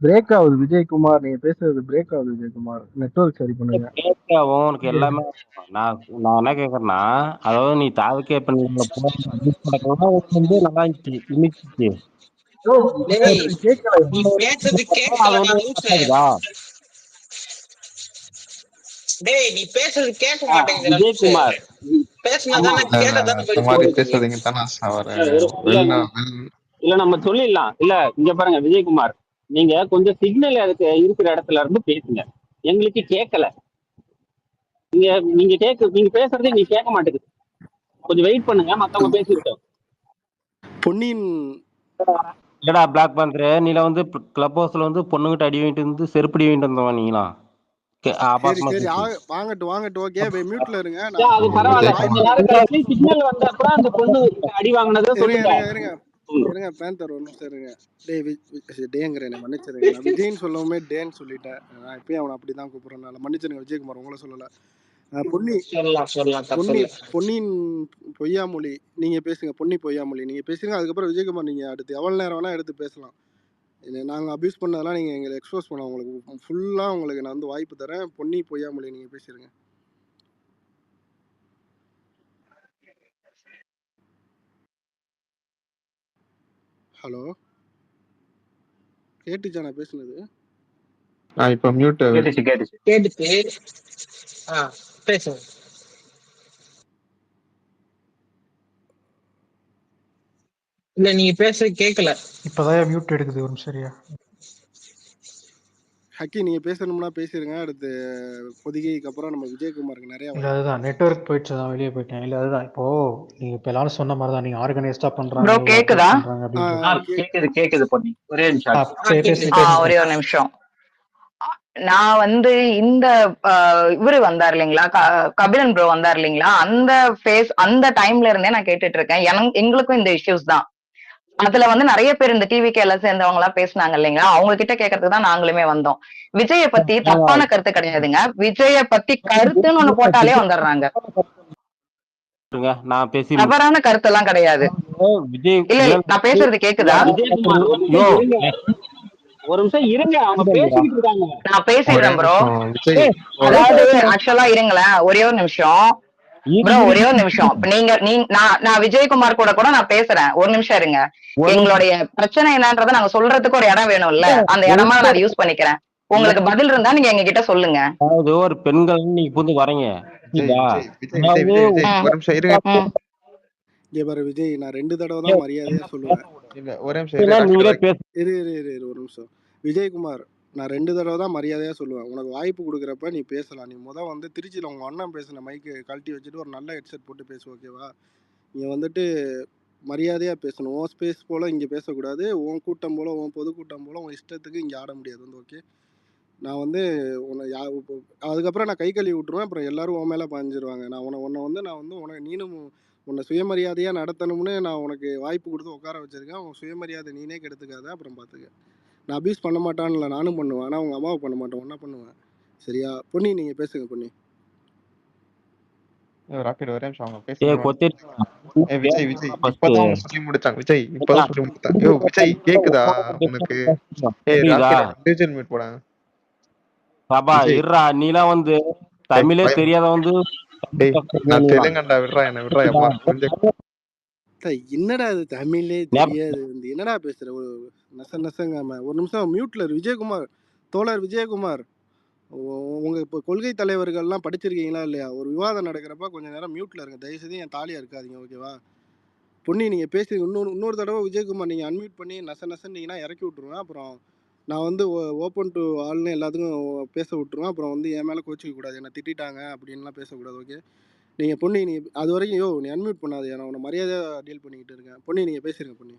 பிரேக் ஆகுது. விஜயகுமார் நீங்க பேசுறது பிரேக் ஆகுது. விஜயகுமார் நெட்வொர்க் சரி பண்ணுங்க. உனக்கு எல்லாமே நான் என்ன கேக்குறேன்னா, அதாவது நீ தாவுக்கே விஜயகுமார் இல்ல நம்ம சொல்லிடலாம். இல்ல இங்க பாருங்க விஜயகுமார், நீங்க கொஞ்சம் சிக்னல் அதுக்கு இருக்கிற இடத்துல இருந்து பேசுங்க, எங்களுக்கு கேட்கல. நீங்க பேசுறதே நீங்க கேட்க மாட்டேங்குது. கொஞ்சம் வெயிட் பண்ணுங்க, மத்தவங்க பேசிட்டோம். பொன்னியின் என்னடா பிளாக் பண்ற, நீல வந்து கிளப் ஹவுஸ்ல வந்து பொண்ணுகிட்ட அடி வாங்கிட்டு வந்து செருப்படி வாங்கிட்டு வந்தவன் நீங்களா? வாங்கட்டு ஓகே, மியூட்ல இருங்க. அது பரவாயில்ல, கொஞ்ச நேரம் கழிச்சு சிக்னல் வந்தப்ப அந்த பொண்ணு அடி வாங்குனத சொல்லுங்க. இருங்க இருங்க பேந்தர் ஒரு நிமிஷம் இருங்க. டேங்கிறேன் மன்னிச்சிருங்க. நான் விஜய்ன்னு சொல்லவுமே டேன்னு சொல்லிட்டேன். நான் இப்பயும் அவனை அப்படிதான் கூப்பிடுறேன். மன்னிச்சிருங்க விஜயகுமார், உங்களை சொல்லல. பொன்னி பொன்னி பொன்னியின் பொய்யாமொழி நீங்க பேசுங்க. பொன்னி பொய்யாமொழி நீங்க பேசுங்க. அதுக்கப்புறம் விஜயகுமார் நீங்க அடுத்து எவ்வளவு நேரம் வேணா எடுத்து பேசலாம். நாங்க அபியூஸ் பண்ணதெல்லாம் நீங்க எங்களை எக்ஸ்போஸ் பண்ண உங்களுக்கு ஃபுல்லா உங்களுக்கு நான் வந்து வாய்ப்பு தரேன். பொன்னி பொய்யாமொழி நீங்க பேசிருங்க. ஹலோ, கேட்டுச்சா நான் பேசுனது? இப்ப மியூட் கேட்டுச்சு. பேசுங்க. இல்ல நீங்க பேச கேட்கல. இப்பதான் மியூட் எடுக்குது. ஒரு சரியா ஹக்கி நீங்க பேசணும்னா பேசிருங்க. அடுத்து பொதிகைக்கு அப்புறம் நம்ம விஜயகுமாருக்கு நிறைய இல்ல அதுதான் நெட்வொர்க் போயிடுச்சு, தான் வெளியே போயிட்டேன். இல்ல அதுதான் இப்போ நீங்க இப்ப எல்லாரும் சொன்ன மாதிரி தான், நீங்க ஆர்கனைஸ்டா பண்றாங்க ப்ரோ கேக்குதா? கேக்குது பொன்னி. ஒரே ஒரே ஒரு நிமிஷம். நான் வந்து இந்த இவரு வந்தார் இல்லைங்களா, கபிலன் ப்ரோ வந்தார் இல்லைங்களா, அந்த ஃபேஸ் அந்த டைம்ல இருந்தே நான் கேட்டுட்டு இருக்கேன். எங்களுக்கும் இந்த இஷ்யூஸ் தான். அதுல வந்து நிறைய பேர் இந்த டிவிக்கு எல்லாம் சேர்ந்தவங்க எல்லாம் பேசினாங்க இல்லைங்களா, அவங்க கிட்ட கேட்கறதுக்கு தான் நாங்களுமே வந்தோம். விஜய பத்தி தப்பான கருத்து கிடையாதுங்க. விஜய பத்தி கருத்துன்னு ஒண்ணு போட்டாலே வந்துடுறாங்க. நான் பேசி தவறான கருத்து எல்லாம் கிடையாது. விஜய் இல்ல நான் பேசுறது கேக்குதா? ஒரு நிமிஷம் இருங்க, அவங்க பேசிக்கிட்டு இருக்காங்க. நான் பேசிடுறேன் ப்ரோ. அதாவது ஆக்சுவலா இருங்களேன், ஒரே ஒரு நிமிஷம் ப்ரோ, ஒரே ஒரு நிமிஷம். நான் விஜயகுமார் கூட நான் பேசுறேன். ஒரு நிமிஷம் இருங்க. எங்களுடைய பிரச்சனை என்னன்றதை நாங்க சொல்றதுக்கு ஒரு இடம் வேணும்ல, அந்த இடமா நான் யூஸ் பண்ணிக்கிறேன். உங்களுக்கு பதில் இருந்தா நீங்க எங்க கிட்ட சொல்லுங்க. அதாவது ஒரு பெண்கள் நீங்க புரிந்து வரீங்க. விஜய் நான் 2 தடவை தான் மரியாதையா சொல்லுவேன். ஒரு நிமிஷம் விஜயகுமார், நான் 2 தடவை தான் மரியாதையா சொல்லுவேன். உனக்கு வாய்ப்பு கொடுக்குறப்ப நீ பேசலாம். நீ வந்து திருச்சியில உங்க அண்ணன் பேசின மைக்கு கழட்டி வச்சுட்டு ஒரு நல்ல ஹெட்செட் போட்டு பேசு, ஓகேவா? நீ வந்துட்டு மரியாதையா பேசணும். உன் ஸ்பேஸ் போல இங்க பேசக்கூடாது. உன் கூட்டம் போல, உன் பொதுக்கூட்டம் போல உன் இஷ்டத்துக்கு இங்க ஆட முடியாது வந்து, ஓகே? நான் வந்து உன்னை அதுக்கப்புறம் நான் கை கழுவி விட்டுருவேன். அப்புறம் எல்லாரும் உன் மேல பாஞ்சிருவாங்க. நான் உனக்கு நீனும் உன்னை சுயமரியாதையா நடத்தணும்னு நான் உனக்கு வாய்ப்பு கொடுத்து உட்கார வச்சிருக்கேன். உன் சுயமரியாதை நீனே கெடுத்துக்காத. அப்புறம் பார்த்துக்க. நான் அபியூஸ் பண்ண மாட்டான்ல, நானும் பண்ணுவேன். ஆனால் உங்க அம்மாவை பண்ண மாட்டேன், ஒன்னா பண்ணுவேன். சரியா? பொன்னி நீங்க பேசுங்க. பொன்னி ராக்கெட் ஒரே நிமிஷம் அவங்க பேசுறாங்க. விஜய் இப்பதான் அவங்க சொல்லி முடிச்சாங்க. விஜய் இப்பதான் சொல்லி முடிச்சாங்க. விஜய் கேக்குதா உனக்கு? ராக்கெட் மியூட் போடா. பாபா இருடா, நீலாம் வந்து தமிழே தெரியாத வந்து நான் தெலுங்கண்டா, விடுறா என்ன விடுறா. என்னடா அது தமிழே தெரியாது வந்து என்னடா பேசுற? ஒரு நசங்காம ஒரு நிமிஷம் மியூட்ல. விஜயகுமார், தோழர் விஜயகுமார், உங்க இப்போ கொள்கை தலைவர்கள்லாம் படிச்சிருக்கீங்களா இல்லையா? ஒரு விவாதம் நடக்கிறப்ப கொஞ்சம் நேரம் மியூட்ல இருங்க. தயவுசெய்து என் தாலியா இருக்காதீங்க, ஓகேவா? பொன்னி நீங்க பேசுங்க. இன்னொரு தடவை விஜயகுமார் நீங்க அன்மியூட் பண்ணி நசன்னீங்கன்னா இறக்கி விட்டுருவேன். அப்புறம் நான் வந்து ஓப்பன் டு ஆல்னு எல்லாத்துக்கும் பேச விட்டுருவேன். அப்புறம் வந்து என் மேலே கோச்சிக்க கூடாது, என்னை திட்டாங்க அப்படின்லாம் பேசக்கூடாது, ஓகே? நீங்கள் பொன்னி நீ அது வரைக்கும் நீ அன்மியூட் பண்ணாது. நான் உன்னை மரியாதையாக டீல் பண்ணிக்கிட்டு இருக்கேன். பொன்னி நீங்கள் பேசுறீங்க. பொன்னி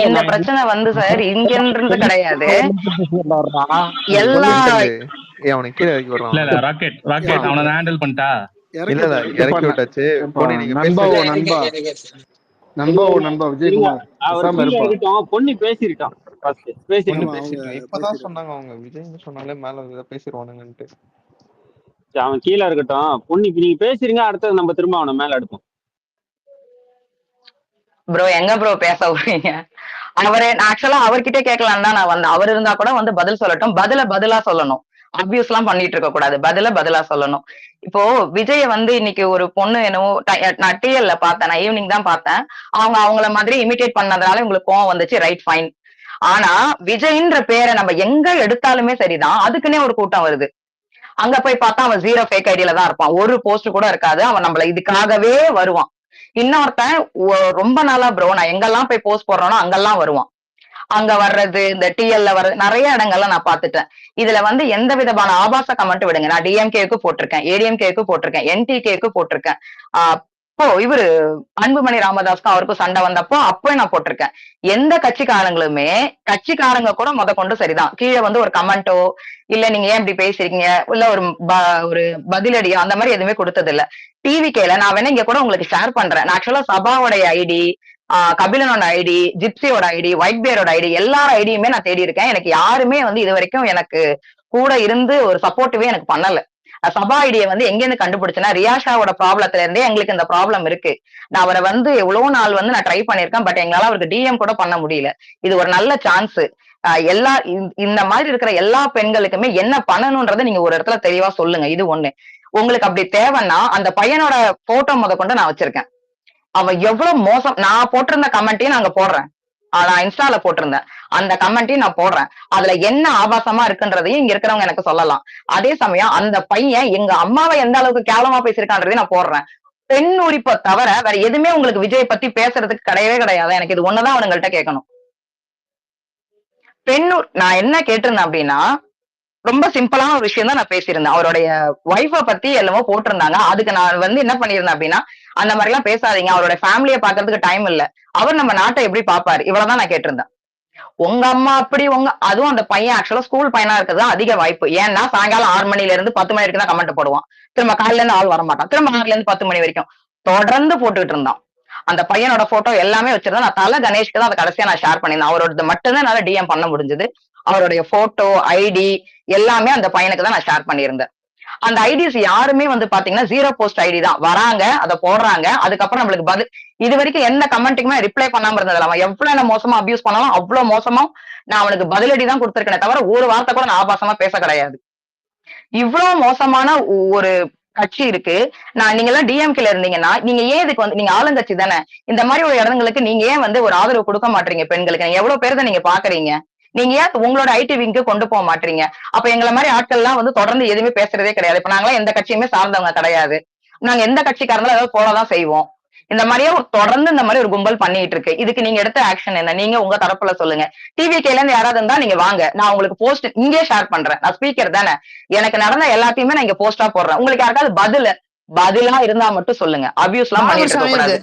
இந்த பிரச்சனை வந்து சார் இங்கிருந்து கிடையாது. எல்லா ராக்கெட் அவனை ஹேண்டில் பண்ணிட்டா இறக்கி விட்டாச்சு. பொன்னி பேசிருக்கான். இப்பதான் சொன்னாங்க அவங்க விஜய் சொன்னாலே மேல பேசிடுவானுங்கன்ட்டு. அவன் கீழே இருக்கட்டும். பொன்னி நீங்க பேசுறீங்க, அடுத்தது நம்ம திரும்ப அவனை மேல எடுப்போம். ப்ரோ எங்க ப்ரோ பேச விடுறீங்க? ஆக்சுவலா அவர்கிட்ட கேட்கலாம் தான் நான் வந்தேன். அவர் இருந்தா கூட வந்து பதில் சொல்லட்டும். பதிலா சொல்லணும். அபியூஸ் எல்லாம் பண்ணிட்டு இருக்க கூடாது. பதிலா சொல்லணும். இப்போ விஜய வந்து இன்னைக்கு ஒரு பொண்ணு என்னவோ நான் டிஎல்ல பார்த்தேன். நான் ஈவினிங் தான் பார்த்தேன். அவங்கள மாதிரி இமிடேட் பண்ணதுனால உங்களுக்கு கோவம் வந்துச்சு, ரைட் ஃபைன். ஆனா விஜய்ன்ற பேரை நம்ம எங்க எடுத்தாலுமே சரிதான், அதுக்குன்னே ஒரு கூட்டம் வருது. அங்க போய் பார்த்தா அவன் 0 ஃபேக் ஐடியில தான் இருப்பான். ஒரு போஸ்ட் கூட இருக்காது. அவன் நம்மள இதுக்காகவே வருவான். இன்னொருத்தன் ரொம்ப நாளா ப்ரோ நான் எங்கெல்லாம் போய் போஸ்ட் போடுறோனோ அங்கெல்லாம் வருவான். அங்க வர்றது, இந்த டிஎல்ல வர்றது, நிறைய இடங்கள்ல நான் பாத்துட்டேன். இதுல வந்து எந்த விதமான ஆபாச கமெண்ட் விடுங்க. நான் டிஎம்கேக்கு போட்டிருக்கேன், ஏடிஎம்கேக்கு போட்டிருக்கேன், என்டிகேக்கு போட்டிருக்கேன், இவரு அன்புமணி ராமதாஸ்க்கும் அவருக்கும் சண்டை வந்தப்போ அப்போ நான் போட்டிருக்கேன். எந்த கட்சிக்காரங்களுமே கட்சிக்காரங்க கூட முத கொண்டு சரிதான் கீழே வந்து ஒரு கமெண்டோ இல்ல நீங்க ஏன் இப்படி பேசிருக்கீங்க இல்ல ஒரு பதிலடியோ அந்த மாதிரி எதுவுமே கொடுத்தது இல்ல. டிவிகேல நான் வேணா இங்க கூட உங்களுக்கு ஷேர் பண்றேன். நான் ஆக்சுவலா சபாவோட ஐடி, கபிலனோட ஐடி, ஜிப்சியோட ஐடி, ஒயிட் பேரோட ஐடி எல்லார ஐடியுமே நான் தேடி இருக்கேன். எனக்கு யாருமே வந்து இது வரைக்கும் எனக்கு கூட இருந்து ஒரு சப்போர்ட்டிவே எனக்கு பண்ணல. சபா ஐடியை வந்து எங்க இருந்து கண்டுபிடிச்சேன்னா ரியாஷாவோட ப்ராப்ளத்துல இருந்தே எங்களுக்கு இந்த ப்ராப்ளம் இருக்கு. நான் அவரை வந்து எவ்வளவு நாள் வந்து நான் ட்ரை பண்ணிருக்கேன். பட் எங்களால அவருக்கு டிஎம் கூட பண்ண முடியல. இது ஒரு நல்ல சான்ஸ். எல்லா இந்த மாதிரி இருக்கிற எல்லா பெண்களுக்குமே என்ன பண்ணணும்ன்றதை நீங்க ஒரு இடத்துல தெளிவா சொல்லுங்க. இது ஒண்ணு. உங்களுக்கு அப்படி தேவைன்னா அந்த பையனோட போட்டோ முத கொண்டு நான் வச்சிருக்கேன். அவன் எவ்வளவு மோசம். நான் போட்டிருந்த கமெண்ட்டையும் நாங்க போடுறேன். நான் இன்ஸ்டால போட்டிருந்தேன். அந்த கமெண்ட்டையும் நான் போடுறேன். அதுல என்ன ஆபாசமா இருக்குன்றதையும் இங்க இருக்கிறவங்க எனக்கு சொல்லலாம். அதே சமயம் அந்த பையன் எங்க அம்மாவை எந்த அளவுக்கு கேவலமா பேசியிருக்கான்றதையும் நான் போடுறேன். பெண் உரிப்பை தவிர வேற எதுவுமே உங்களுக்கு விஜய் பத்தி பேசுறதுக்கு கிடையவே கிடையாது. எனக்கு இது ஒண்ணுதான் அவனுங்கள்ட்ட கேட்கணும். நான் என்ன கேட்டிருந்தேன் அப்படின்னா ரொம்ப சிம்பிளான ஒரு விஷயம் தான் நான் பேசியிருந்தேன். அவருடைய ஒய்ஃபை பத்தி எல்லாமோ போட்டிருந்தாங்க. அதுக்கு நான் வந்து என்ன பண்ணியிருந்தேன் அப்படின்னா அந்த மாதிரி எல்லாம் பேசாதீங்க, அவரோட ஃபேமிலியை பாக்குறதுக்கு டைம் இல்ல, அவர் நம்ம நாட்டை எப்படி பாப்பாரு, இவ்வளவுதான் நான் கேட்டிருந்தேன். உங்க அம்மா அப்படி அதுவும் அந்த பையன் ஆக்சுவலா ஸ்கூல் பையனா இருக்கிறது அதிக வாய்ப்பு. ஏன்னா சாயங்காலம் 6 மணில இருந்து 10 மணி வரைக்கும் தான் கமெண்ட் போடுவான். திரும்ப காலையில இருந்து ஆள் வரமாட்டான். திரும்ப 6ல இருந்து 10 மணி வரைக்கும் தொடர்ந்து போட்டுக்கிட்டு இருந்தான். அந்த பையனோட போட்டோ எல்லாமே வச்சிருந்தேன். நான் தலை கணேஷ்க்கு தான் அதை கடைசியா நான் ஷேர் பண்ணியிருந்தேன். அவரோட மட்டும்தான் என்னால டிஎம் பண்ண முடிஞ்சது. அவருடைய போட்டோ ஐடி எல்லாமே அந்த பையனுக்கு தான் நான் ஷேர் பண்ணியிருந்தேன். அந்த ஐடிஸ் யாருமே வந்து பாத்தீங்கன்னா 0 போஸ்ட் ஐடி தான் வராங்க, அதை போடுறாங்க. அதுக்கப்புறம் நம்மளுக்கு பதில் இது வரைக்கும் எந்த கமெண்ட்டுக்குமே ரிப்ளை பண்ணாம இருந்தது. அவன் எவ்வளவு என்ன மோசமா அபியூஸ் பண்ணாலும் அவ்வளவு மோசமா நான் அவனுக்கு பதிலடி தான் கொடுத்திருக்கேனே தவிர ஒரு வார்த்தை கூட நான் ஆபாசமா பேச கிடையாது. இவ்வளவு மோசமான ஒரு கட்சி இருக்கு. நீங்க எல்லாம் டிஎம்கேல இருந்தீங்கன்னா நீங்க ஏன் இதுக்கு வந்து நீங்க ஆளுங்கட்சி தானே, இந்த மாதிரி ஒரு இடங்களுக்கு நீங்க ஏன் வந்து ஒரு ஆதரவு கொடுக்க மாட்டீங்க பெண்களுக்கு? நீங்க எவ்வளவு பேர் தான் நீங்க பாக்குறீங்க? நீங்க ஏன் உங்களோட ஐடி விங்க்கு கொண்டு போக மாட்டீங்க? அப்ப எங்களை மாதிரி ஆட்கள் எல்லாம் வந்து தொடர்ந்து எதுவுமே பேசுறதே கிடையாது. இப்ப நாங்களாம் எந்த கட்சியுமே சார்ந்தவங்க கிடையாது. நாங்க எந்த கட்சிக்காரங்களும் ஏதாவது போலதான் செய்வோம். இந்த மாதிரியே தொடர்ந்து இந்த மாதிரி ஒரு கும்பல் பண்ணிட்டு இருக்கு. இதுக்கு நீங்க எடுத்த ஆக்ஷன் என்ன? நீங்க உங்க தரப்புல சொல்லுங்க. டிவிகேல இருந்து யாராவது இருந்தா நீங்க வாங்க, நான் உங்களுக்கு போஸ்ட் இங்கே ஷேர் பண்றேன். நான் ஸ்பீக்கர் தானே, எனக்கு நடந்த எல்லாத்தையுமே நான் இங்க போஸ்டா போடுறேன். உங்களுக்கு யாருக்காவது பதிலா இருந்தா மட்டும் சொல்லுங்க. அபியூஸ் எல்லாம் பண்ணிட்டு இருக்க கூடாது.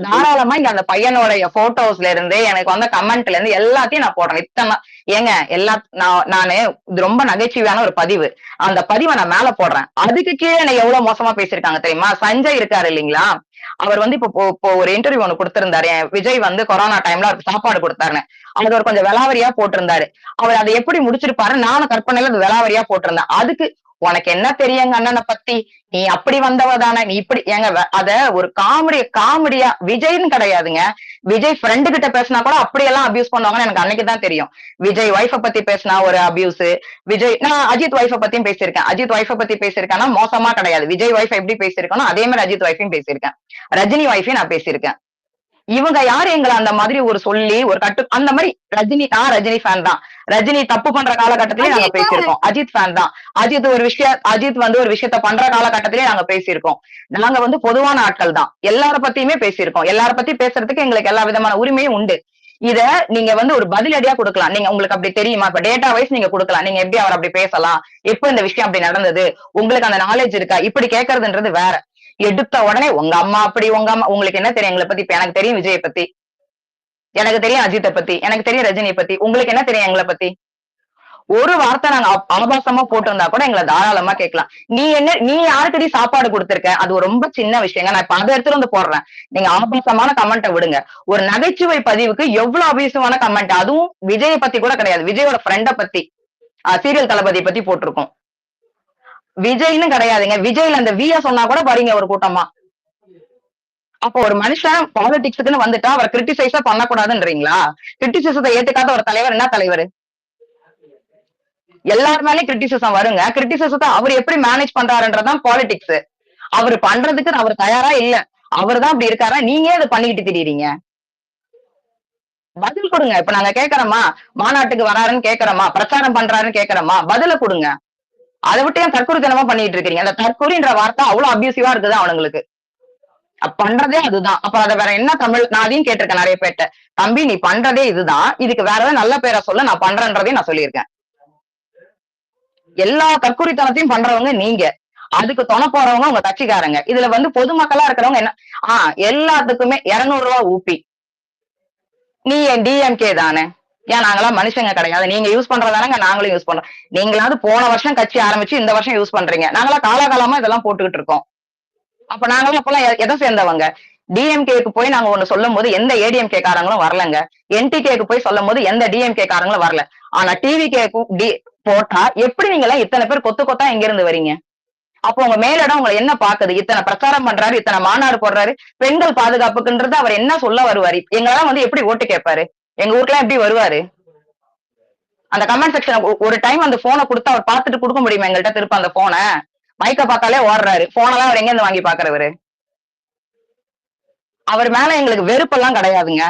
தாராளமா இங்க அந்த பையனோடைய போட்டோஸ்ல இருந்து எனக்கு வந்த கமெண்ட்ல இருந்து எல்லாத்தையும் நான் போடுறேன். இத்தனை நானு இது ரொம்ப நகைச்சுவையான ஒரு பதிவு. அந்த பதிவை நான் மேல போடுறேன். அதுக்கு கீழே என்ன எவ்வளவு மோசமா பேசியிருக்காங்க தெரியுமா? சஞ்சய் இருக்காரு இல்லைங்களா, அவர் வந்து இப்போ ஒரு இன்டர்வியூ ஒண்ணு கொடுத்திருந்தாரு. விஜய் வந்து கொரோனா டைம்ல அவருக்கு சாப்பாடு கொடுத்தாருன்னு. அவர் ஒரு கொஞ்சம் விலாவரியா போட்டிருந்தாரு. அவர் அதை எப்படி முடிச்சிருப்பாரு நானும் கற்பனையில அது விலாவரியா போட்டிருந்தேன். அதுக்கு உனக்கு என்ன தெரியுங்க அண்ணனை பத்தி, நீ அப்படி வந்தவ தானே, நீ இப்படி அத ஒரு காமெடியா விஜய்னு கிடையாதுங்க. விஜய் ஃப்ரெண்டு கிட்ட பேசினா கூட அப்படியெல்லாம் அபியூஸ் பண்ணுவாங்கன்னு எனக்கு அன்னைக்குதான் தெரியும். விஜய் ஒய்ஃபை பத்தி பேசினா ஒரு அபியூஸ். நான் அஜித் ஒய்ஃபை பத்தியும் பேசியிருக்கேன். அஜித் ஒய்ஃபை பத்தி பேசியிருக்கேன்னா மோசமா கிடையாது. விஜய் ஒய்ஃப் எப்படி பேசியிருக்கணும் அதே மாதிரி அஜித் ஒய்ஃபையும் பேசியிருக்கேன். ரஜினி ஒய்ஃபையும் நான் பேசியிருக்கேன். இவங்க யாரு எங்களை அந்த மாதிரி ஒரு சொல்லி ஒரு அந்த மாதிரி நான் ரஜினி ஃபேன் தான். ரஜினி தப்பு பண்ற காலகட்டத்திலேயே நாங்க பேசியிருக்கோம். அஜித் ஃபேன் தான். அஜித் வந்து ஒரு விஷயத்த பண்ற காலகட்டத்திலேயே நாங்க பேசியிருக்கோம். நாங்க வந்து பொதுவான ஆட்கள் தான். எல்லார பத்தியுமே பேசியிருக்கோம். எல்லார பத்தி பேசுறதுக்கு எங்களுக்கு எல்லா விதமான உரிமையும் உண்டு. இத நீங்க வந்து ஒரு பதிலடியா கொடுக்கலாம். நீங்க உங்களுக்கு அப்படி தெரியுமா? இப்ப டேட்டா வைஸ் நீங்க கொடுக்கலாம். நீங்க எப்படி அவர் அப்படி பேசலாம், எப்ப இந்த விஷயம் அப்படி நடந்தது, உங்களுக்கு அந்த நாலேஜ் இருக்கா, இப்படி கேட்கறதுன்றது வேற. எடுத்த உடனே உங்க அம்மா அப்படி, உங்க அம்மா உங்களுக்கு என்ன தெரியும் எங்களை பத்தி? இப்ப எனக்கு தெரியும் விஜயை பத்தி, எனக்கு தெரியும் அஜித்தை பத்தி, எனக்கு தெரியும் ரஜினியை பத்தி. உங்களுக்கு என்ன தெரியும் எங்களை பத்தி? ஒரு வார்த்தை நாங்க ஆபாசமா போட்டிருந்தா கூட எங்களை தாராளமா கேட்கலாம். நீ யாருக்கடி சாப்பாடு கொடுத்திருக்க? அது ஒரு ரொம்ப சின்ன விஷயங்க. நான் இப்ப அதை எடுத்துட்டு வந்து போடுறேன். நீங்க ஆபாசமான கமெண்ட்டை விடுங்க. ஒரு நகைச்சுவை பதிவுக்கு எவ்வளவு அபியூசமான கமெண்ட், அதுவும் விஜயை பத்தி கூட கிடையாது, விஜயோட ஃப்ரெண்டை பத்தி, சீரியல் தளபதியை பத்தி போட்டிருக்கோம். விஜய்னு கிடையாதுங்க. விஜய்ல அந்த வியா சொன்னா கூட பாருங்க ஒரு கூட்டமா. அப்போ ஒரு மனுஷன் பாலிடிக்ஸுக்குன்னு வந்துட்டா அவர் கிரிட்டிசைஸா பண்ணக்கூடாதுன்றீங்களா? கிரிட்டிசிசத்தை ஏத்துக்காத ஒரு தலைவர் என்ன தலைவர்? எல்லார் மேலயும் கிரிட்டிசிசம் வருங்க. கிரிட்டிசிசத்தை அவர் எப்படி மேனேஜ் பண்றாருன்றதான் பாலிடிக்ஸ். அவர் பண்றதுக்கு அவர் தயாரா இல்ல. அவர் தான் அப்படி இருக்காரா? நீங்க அதை பண்ணிக்கிட்டு திரியுறீங்க. பதில் கொடுங்க. இப்ப நாங்க கேட்கறோமா, மாநாட்டுக்கு வராருன்னு கேட்கறோமா, பிரச்சாரம் பண்றாருன்னு கேட்கறோமா, பதில கொடுங்க. அதை விட்டு ஏன் தற்கொலைத்தனமா பண்ணிட்டு இருக்கீங்க? அந்த தற்கொலைன்ற வார்த்தை அவ்வளவு அபியூசிவா இருக்குது அவனுங்களுக்கு. பண்றதே அதுதான். அப்ப அதை வேற என்ன தமிழ்? நான் அதையும் கேட்டிருக்கேன் நிறைய பேர்ட்ட. தம்பி நீ பண்றதே இதுதான், இதுக்கு வேற ஏதாவது நல்ல பேரை சொல்ல, நான் பண்றேன்றதையும் நான் சொல்லியிருக்கேன். எல்லா தற்குறித்தனத்தையும் பண்றவங்க நீங்க, அதுக்கு துணை போறவங்க உங்க கட்சிக்காரங்க. இதுல வந்து பொதுமக்களா இருக்கிறவங்க என்ன எல்லாத்துக்குமே 200 ரூபாய் ஊப்பி நீ என் டிஎம்கே தானே, ஏன் நாங்களாம் மனுஷங்க கிடையாது, நீங்க யூஸ் பண்றதானங்க நாங்களும் யூஸ் பண்றோம். நீங்களாவது போன வருஷம் கட்சி ஆரம்பிச்சு இந்த வருஷம் யூஸ் பண்றீங்க, நாங்களாம் காலகாலமா இதெல்லாம் போட்டுக்கிட்டு இருக்கோம். அப்ப நாங்களும் அப்பெல்லாம் எதை சேர்ந்தவங்க? டிஎம்கேக்கு போய் நாங்க ஒண்ணு சொல்லும் போது எந்த ஏடிஎம்கே காரங்களும் வரலங்க, என்டிகேக்கு போய் சொல்லும் போது எந்த டிஎம்கே காரங்களும் வரல. ஆனா டிவிகே போட்டா எப்படி நீங்க எல்லாம் இத்தனை பேர் கொத்து கொத்தா எங்க இருந்து வரீங்க? அப்போ உங்க மேலிடம் உங்களை என்ன பாக்குது? இத்தனை பிரச்சாரம் பண்றாரு, இத்தனை மாநாடு போடுறாரு, பெண்கள் பாதுகாப்புக்குன்றது அவர் என்ன சொல்ல வருவாரு? எங்கெல்லாம் வந்து எப்படி ஓட்டு கேட்பாரு? எங்க ஊருக்குலாம் எப்படி வருவாரு? அந்த கமெண்ட் செக்ஷன் ஒரு டைம் அந்த போனை கொடுத்து அவர் பார்த்துட்டு கொடுக்க முடியுமா எங்கள்கிட்ட திருப்ப அந்த போனை? மைக்க பார்த்தாலே ஓடுறாரு, போனெல்லாம் அவர் எங்க இருந்து வாங்கி பாக்குறவரு? அவர் மேல எங்களுக்கு வெறுப்பெல்லாம் கிடையாதுங்க.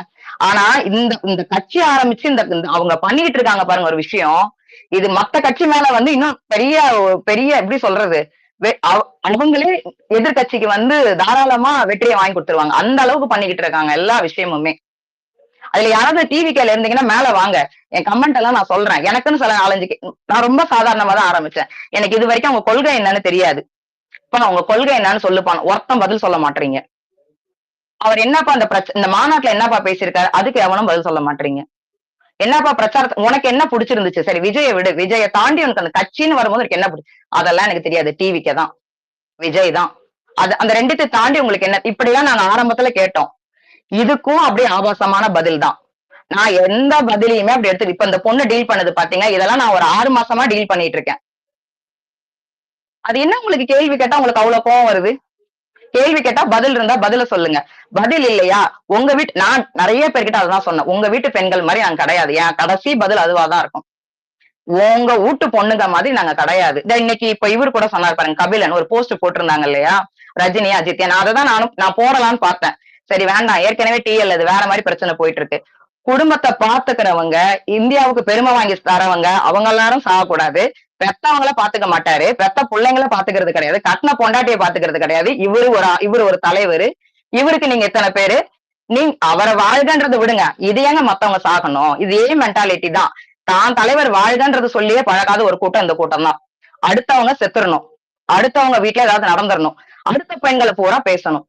ஆனா இந்த இந்த கட்சி ஆரம்பிச்சு இந்த அவங்க பண்ணிட்டு இருக்காங்க பாருங்க ஒரு விஷயம், இது மத்த கட்சி மேல வந்து இன்னும் பெரிய பெரிய எப்படி சொல்றது, அவங்களே எதிர்கட்சிக்கு வந்து தாராளமா வெற்றியை வாங்கி கொடுத்துருவாங்க. அந்த அளவுக்கு பண்ணிக்கிட்டு இருக்காங்க எல்லா விஷயமுமே. அதுல யாராவது டிவிகேல இருந்தீங்கன்னா மேல வாங்க, என் கமெண்ட் எல்லாம் நான் சொல்றேன். எனக்குன்னு சில 4-5 நான் ரொம்ப சாதாரணமா தான் ஆரம்பிச்சேன். எனக்கு இது வரைக்கும் அவங்க கொள்கை என்னன்னு தெரியாது. இப்ப உங்க கொள்கை என்னன்னு சொல்லுப்பான், ஒருத்தன் பதில் சொல்ல மாட்டீங்க. அவர் என்னப்பா இந்த மாநாட்டுல என்னப்பா பேசியிருக்காரு, அதுக்கு எவனும் பதில் சொல்ல மாட்டீங்க. என்னப்பா பிரச்சாரத்தை உனக்கு என்ன பிடிச்சிருந்துச்சு? சரி விஜயை விடு, விஜயை தாண்டி உனக்கு அந்த கட்சின்னு வரும்போது எனக்கு என்ன பிடிச்சி, அதெல்லாம் எனக்கு தெரியாது. டிவிக்கே தான், விஜய் தான், அது அந்த ரெண்டுத்தை தாண்டி உங்களுக்கு என்ன? இப்படிலாம் நாங்க ஆரம்பத்துல கேட்டோம். இதுக்கும் அப்படியே ஆபாசமான பதில் தான். நான் எந்த பதிலையுமே அப்படி எடுத்து இப்ப இந்த பொண்ணு டீல் பண்ணது பாத்தீங்க, இதெல்லாம் நான் ஒரு 6 மாசமா டீல் பண்ணிட்டு இருக்கேன். அது என்ன உங்களுக்கு கேள்வி கேட்டா உங்களுக்கு அவ்வளவு கோவம் வருது? கேள்வி கேட்டா பதில் இருந்தா பதில சொல்லுங்க. பதில் இல்லையா? உங்க வீட்டு நான் நிறைய பேர்கிட்ட அதான் சொன்னேன், உங்க வீட்டு பெண்கள் மாதிரி நாங்க கிடையாது. என் கடைசி பதில் அதுவாதான் இருக்கும். உங்க வீட்டு பொண்ணுங்க மாதிரி நாங்க கிடையாது. இன்னைக்கு இப்ப இவரு கூட சொன்னார் பாருங்க, கபிலன் ஒரு போஸ்ட் போட்டிருந்தாங்க இல்லையா, ரஜினி அஜித். நான் அதான் நான் போடலான்னு பார்த்தேன். சரி வேண்டாம், ஏற்கனவே டிஎல் அது வேற மாதிரி பிரச்சனை போயிட்டு இருக்கு. குடும்பத்தை பாத்துக்கிறவங்க, இந்தியாவுக்கு பெருமை வாங்கி தரவங்க, அவங்க எல்லாரும் சாகக்கூடாது. பெத்தவங்கள பாத்துக்க மாட்டாரு, பெத்த பிள்ளைங்கள பாத்துக்கிறது கிடையாது, கட்டின பொண்டாட்டியை பாத்துக்கிறது கிடையாது. இவரு ஒரு தலைவர், இவருக்கு நீங்க எத்தனை பேரு? நீங்க அவரை வாழ்கன்றதை விடுங்க, இது ஏங்க மத்தவங்க சாகணும்? இதே மென்டாலிட்டி தான். தான் தலைவர் வாழ்கன்றது சொல்லியே பழகாத ஒரு கூட்டம் இந்த கூட்டம் தான். அடுத்தவங்க செத்துறணும், அடுத்தவங்க வீட்டுல ஏதாவது நடந்துடணும், அடுத்த பெண்களை பூரா பேசணும்.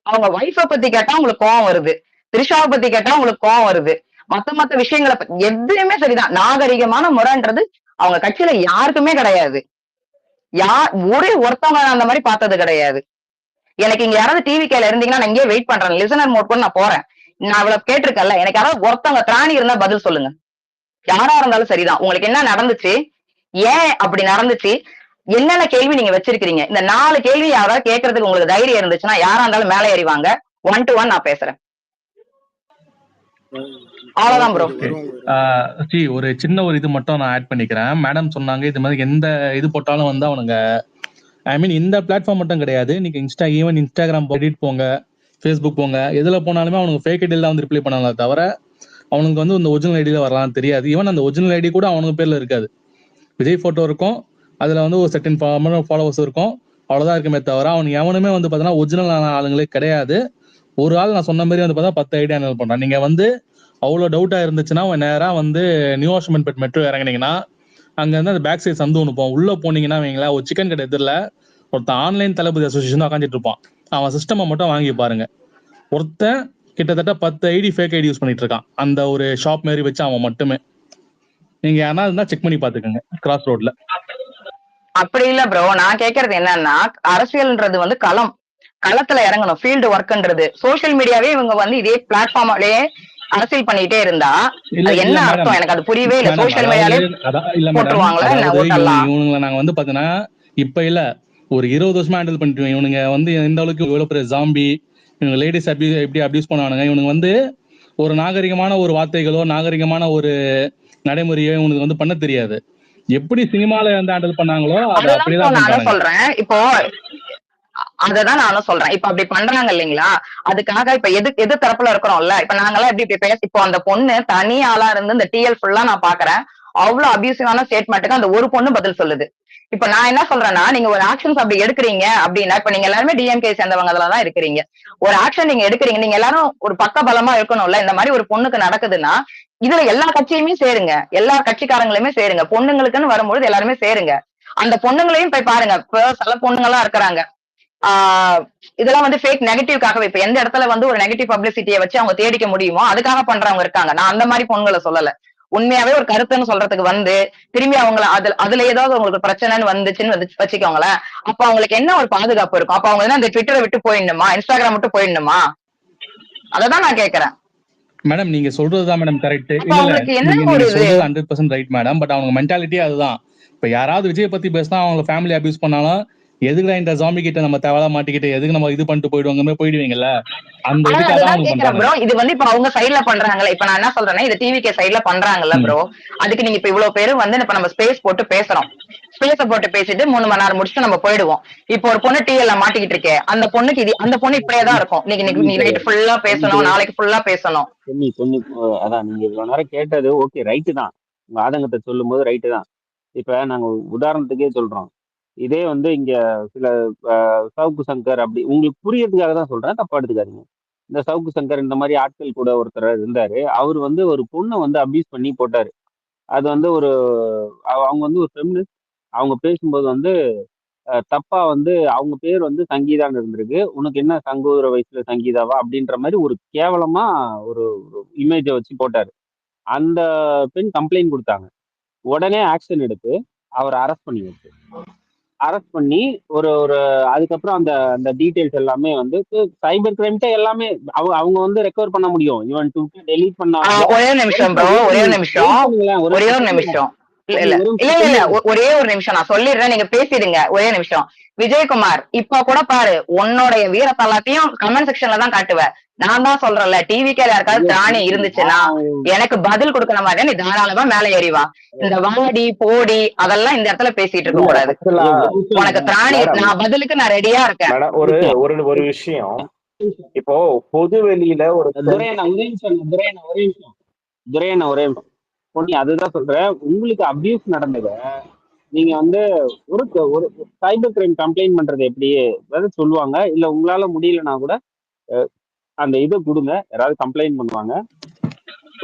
அவங்க ஒய்ஃபை பத்தி கேட்டா உங்களுக்கு கோவம் வருது, திரிஷாவை பத்தி கேட்டா உங்களுக்கு கோவம் வருது, மத்த விஷயங்களை எதுவுமே சரிதான். நாகரிகமான முறைன்றது அவங்க கட்சியில யாருக்குமே கிடையாது. ஒரே ஒருத்தவங்க அந்த மாதிரி பார்த்தது கிடையாது. எனக்கு இங்க யாராவது டிவிகேல இருந்தீங்கன்னா நான் இங்கே வெயிட் பண்றேன், லிசனர் மோட் கூட நான் போறேன். நான் இவ்வளவு கேட்டிருக்கேன்ல, எனக்கு யாராவது ஒருத்தவங்க திராணி இருந்தா பதில் சொல்லுங்க. யாரா இருந்தாலும் சரிதான். உங்களுக்கு என்ன நடந்துச்சு, ஏன் அப்படி நடந்துச்சு, என்னென்ன கேள்வி நீங்க வச்சிருக்கீங்க, இந்த 4 கேள்வி யாராவது கேட்கறதுக்கு உங்களுக்கு தைரியம் இருந்துச்சுன்னா யாரா இருந்தாலும் மேலே ஏறிவாங்க. 1 to 1 நான் பேசுறேன். அவ்வளவுதான் ப்ரோ. ஒரு சின்ன ஒரு இது மட்டும் நான் ஆட் பண்ணிக்கிறேன். மேடம் சொன்னாங்க இது மாதிரி எந்த இது போட்டாலும் வந்து அவனுங்க, ஐ மீன் இந்த பிளாட்ஃபார்ம் மட்டும் கிடையாது, நீங்க ஈவன் இன்ஸ்டாகிராம் எடிட் போங்க, ஃபேஸ்புக் போங்க, எதுல போனாலுமே அவனுக்கு ஃபேக் ஐடியில வந்து ரிப்ளை பண்ணாங்களே தவிர அவனுக்கு வந்து இந்த ஒரிஜினல் ஐடியில வரலாம்னு தெரியாது. ஈவன் அந்த ஒரிஜினல் ஐடி கூட அவனுக்கு பேர்ல இருக்காது. விஜய் போட்டோ இருக்கும், அதுல வந்து ஒரு செட்டின் ஃபாலோவர்ஸ் இருக்கும், அவ்வளவுதான் இருக்குமே தவிர அவனுக்கு எவனுமே வந்து பாத்தீங்கன்னா ஒரிஜினல் ஆளுங்களே கிடையாது. ஒரு ஆள் நான் சொன்ன மாதிரி வந்து பார்த்தா 10 ஐடியா ஹேண்டில் பண்றான். நீங்க வந்து அவ்வளவு டவுட்டா இருந்துச்சுன்னா நேரா வந்து நியூ ஆஷ்மென்ட் மெட்ரோ இறங்கினீங்கன்னா அங்க இருந்து அந்த பேக் சைட் சந்து ஒன்று போவோம். உள்ள போனீங்கன்னா வைங்களா, ஒரு சிக்கன் கடை எதிரில் ஒருத்தன் ஆன்லைன் தளபதி அசோசியேஷன் உட்காந்துட்டு இருப்பான். அவன் சிஸ்டமை மட்டும் வாங்கி பாருங்க. ஒருத்தன் கிட்டத்தட்ட 10 ஐடி ஃபேக் ஐடி யூஸ் பண்ணிட்டு இருக்கான், அந்த ஒரு ஷாப் மாதிரி வச்சு அவன் மட்டுமே. நீங்க யாரா இருந்தா செக் பண்ணி பாத்துக்கோங்க கிராஸ் ரோட்ல. அப்படி இல்ல ப்ரோ, நான் கேக்குறது என்னன்னா, அரசியல்ன்றது வந்து களத்துல இறங்கணும், ஃபீல்டு ஒர்க்ன்றது. சோசியல் மீடியாவே இவங்க வந்து இதே பிளாட்ஃபார்ம்லயே அரசியல் பண்ணிட்டே இருந்தா என்ன அர்த்தம்? எனக்கு அது புரியவே இல்ல. சோசியல் மீடியாலே போட்டுருவாங்களா என்ன ஓட்டலாம்? இவனுங்களை நாங்க வந்து பாத்தீங்கன்னா இப்ப இல்ல ஒரு 20 வருஷமா ஹேண்டில் பண்ணிட்டு, இவனுங்க வந்து எந்த அளவுக்கு எவ்வளவு பெரிய ஜாம்பி, இவங்க லேடிஸ் எப்படி அபியூஸ் பண்ணுவானுங்க. இவனுக்கு வந்து ஒரு நாகரிகமான ஒரு வார்த்தைகளோ நாகரிகமான ஒரு நடைமுறையோ இவனுக்கு வந்து பண்ண தெரியாது. எப்படி சினிமால வந்து ஹேண்டில் பண்ணாங்களோ அது அப்படிதான் நானும் சொல்றேன். இப்போ அததான் நானும் சொல்றேன். இப்ப அப்படி பண்றாங்க இல்லைங்களா, அதுக்காக இப்ப எது தரப்புல இருக்கிறோம்ல, இப்ப நாங்கெல்லாம் எப்படி பேச, இப்போ அந்த பொண்ணு தனி ஆளா இருந்து இந்த டிஎல் ஃபுல்லா நான் பாக்குறேன், அவ்வளவு அபியூசிவான ஸ்டேட்மெண்ட்டுக்கு அந்த ஒரு பொண்ணு பதில் சொல்லுது. இப்ப நான் என்ன சொல்றேன்னா, நீங்க ஒரு ஆக்ஷன்ஸ் அப்படி எடுக்கிறீங்க அப்படின்னா, இப்ப நீங்க எல்லாருமே டிஎம்கே சேர்ந்தவங்க அதுலதான் இருக்கிறீங்க, ஒரு ஆக்ஷன் நீங்க எடுக்கிறீங்க, நீங்க எல்லாரும் ஒரு பக்க பலமா இருக்கணும்ல. இந்த மாதிரி ஒரு பொண்ணுக்கு நடக்குதுன்னா இதுல எல்லா கட்சியுமே சேருங்க, எல்லா கட்சிக்காரங்களுமே சேருங்க. பொண்ணுங்களுக்குன்னு வரும்பொழுது எல்லாருமே சேருங்க. அந்த பொண்ணுங்களையும் போய் பாருங்க. இப்ப சில பொண்ணுங்கெல்லாம் இருக்கிறாங்க. இதெல்லாம் வந்து ஃபேக் நெகட்டிவ்காகவே இப்ப எந்த இடத்துல வந்து ஒரு நெகட்டிவ் பப்ளிசிட்டியை வச்சு அவங்க தேடிக்க முடியுமோ அதுக்காக பண்றவங்க இருக்காங்க. நான் அந்த மாதிரி பொண்ணுங்களை சொல்லல. உண்மையாவே ஒரு கருத்துன்னு சொல்றதுக்கு வந்து திரும்பி அவங்கள அதுல ஏதாவது உங்களுக்கு பிரச்சனைன்னு வந்துச்சுன்னு வச்சுக்கோங்களேன். அப்ப அவங்களுக்கு என்ன ஒரு பாதுகாப்பு இருக்கும்? அப்ப அவங்க அந்த ட்விட்டரை விட்டு போயிடணுமா, இன்ஸ்டாகிராம் விட்டு போயிடணுமா? அததான் நான் கேக்குறேன். மேடம் நீங்க சொல்றதுதான் மேடம் கரெக்ட். அப்ப இல்ல அவங்களுக்கு என்ன நீங்க ஒரு நீங்க இது சொல்றது 100% ரைட் மேடம். பட் அவங்க மென்டாலிட்டி அதுதான். இப்ப யாராவது விஜய் பத்தி பேசினா அவங்க ஃபேமிலி அபியூஸ் பண்ணாலும் எதுக்குடா இந்த ஜாம்பி கிட்ட நம்ம தேவையா மாட்டிக்கிட்டு எதுக்கு நம்ம இது பண்ணிட்டு போயிடுவாங்க போயிடுவீங்கல்ல, அந்த இதுக்காக தான் அதுதான் அவங்க கேக்குறேன் பண்றாங்க. ப்ரோ. இது வந்து இப்ப அவங்க சைட்ல பண்றாங்கல்ல. இப்ப நான் என்ன சொல்றேன்னா இது டிவிகே சைட்ல பண்றாங்கல்ல ப்ரோ. அதுக்கு நீங்க இப்ப இவ்வளவு பேரும் வந்து இப்ப நம்ம ஸ்பேஸ் போட்டு பேசுறோம். ஸ்பேஸ போட்டு பேசிட்டு 3 மணி நேரம் முடிச்சுட்டு நம்ம போயிடுவோம். இப்போ ஒரு பொண்ணு டிஎல்ல மாட்டிக்கிட்டு இருக்கே, அந்த பொண்ணுக்கு இது அந்த பொண்ணு இப்படியேதான் இருக்கும். நீ நைட் ஃபுல்லா பேசணும், நாளைக்கு ஃபுல்லா பேசணும். பொன்னி அதான் நீங்க இவ்வளவு நேரம் கேட்டது ஓகே, ரைட்டு தான். உங்க ஆதங்கத்தை சொல்லும் போது ரைட்டு தான். இப்ப நாங்க உதாரணத்துக்கே சொல்றோம். இதே வந்து இங்க சில சவுக்கு சங்கர் அப்படி உங்களுக்கு புரியறதுக்காக தான் சொல்றேன், தப்பா எடுத்துக்காதீங்க. இந்த சவுக்கு சங்கர் இந்த மாதிரி ஆட்கள் கூட ஒருத்தர் இருந்தாரு. அவர் வந்து ஒரு பொண்ணை வந்து அபியூஸ் பண்ணி போட்டாரு. அது வந்து ஒரு அவங்க வந்து ஒரு ஃபெமினிஸ்ட். அவங்க பேசும்போது வந்து தப்பா வந்து அவங்க பேர் வந்து சங்கீதான்னு இருந்திருக்கு. உனக்கு என்ன சங்கோதர வயசுல சங்கீதாவா அப்படின்ற மாதிரி ஒரு கேவலமா ஒரு இமேஜை வச்சு போட்டாரு. அந்த பெண் கம்ப்ளைண்ட் கொடுத்தாங்க. உடனே ஆக்ஷன் எடுத்து அவரை அரெஸ்ட் பண்ணி வச்சு ஒரு ஒரு அதுக்கப்புறம் அந்த அந்த டீடைல்ஸ் எல்லாமே வந்து சைபர் கிரைம்கிட்ட எல்லாமே அவங்க வந்து ரெக்கவர் பண்ண முடியும். இவன் டெலீட் பண்ணாலும் ஒரே நிமிஷம் ப்ரோ, ஒரே ஒரு நிமிஷம். இல்ல ஒரே ஒரு நிமிஷம் நான் சொல்லிடுறேன், நீங்க பேசிடுங்க. ஒரே நிமிஷம். விஜயகுமார், இப்ப கூட பாரு உன்னுடைய வீரத்தை எல்லாத்தையும் கமெண்ட் செக்ஷன்ல தான் காட்டுவ. நான் தான் சொல்றேன்ல, டிவிக்கே யாருக்காவது திராணி இருந்துச்சுன்னா எனக்கு பதில் கொடுக்கிற மாதிரி நீ தாராளமா மேல ஏறிவா. இந்த வாடி போடி அதெல்லாம் இந்த இடத்துல பேசிட்டு இருக்க கூடாது. உனக்கு திராணி, நான் பதிலுக்கு நான் ரெடியா இருக்கேன். ஒரு விஷயம், இப்போ பொது வெளியில ஒரு ஒரே பொன்னி அதுதான் சொல்றேன். உங்களுக்கு அபியூஸ் நடந்தத நீங்க வந்து ஒரு சைபர் கிரைம் கம்ப்ளைண்ட் பண்றது எப்படி சொல்லுவாங்க. இல்ல உங்களால முடியலன்னா கூட அந்த இதை கொடுங்க, யாராவது கம்ப்ளைண்ட் பண்ணுவாங்க,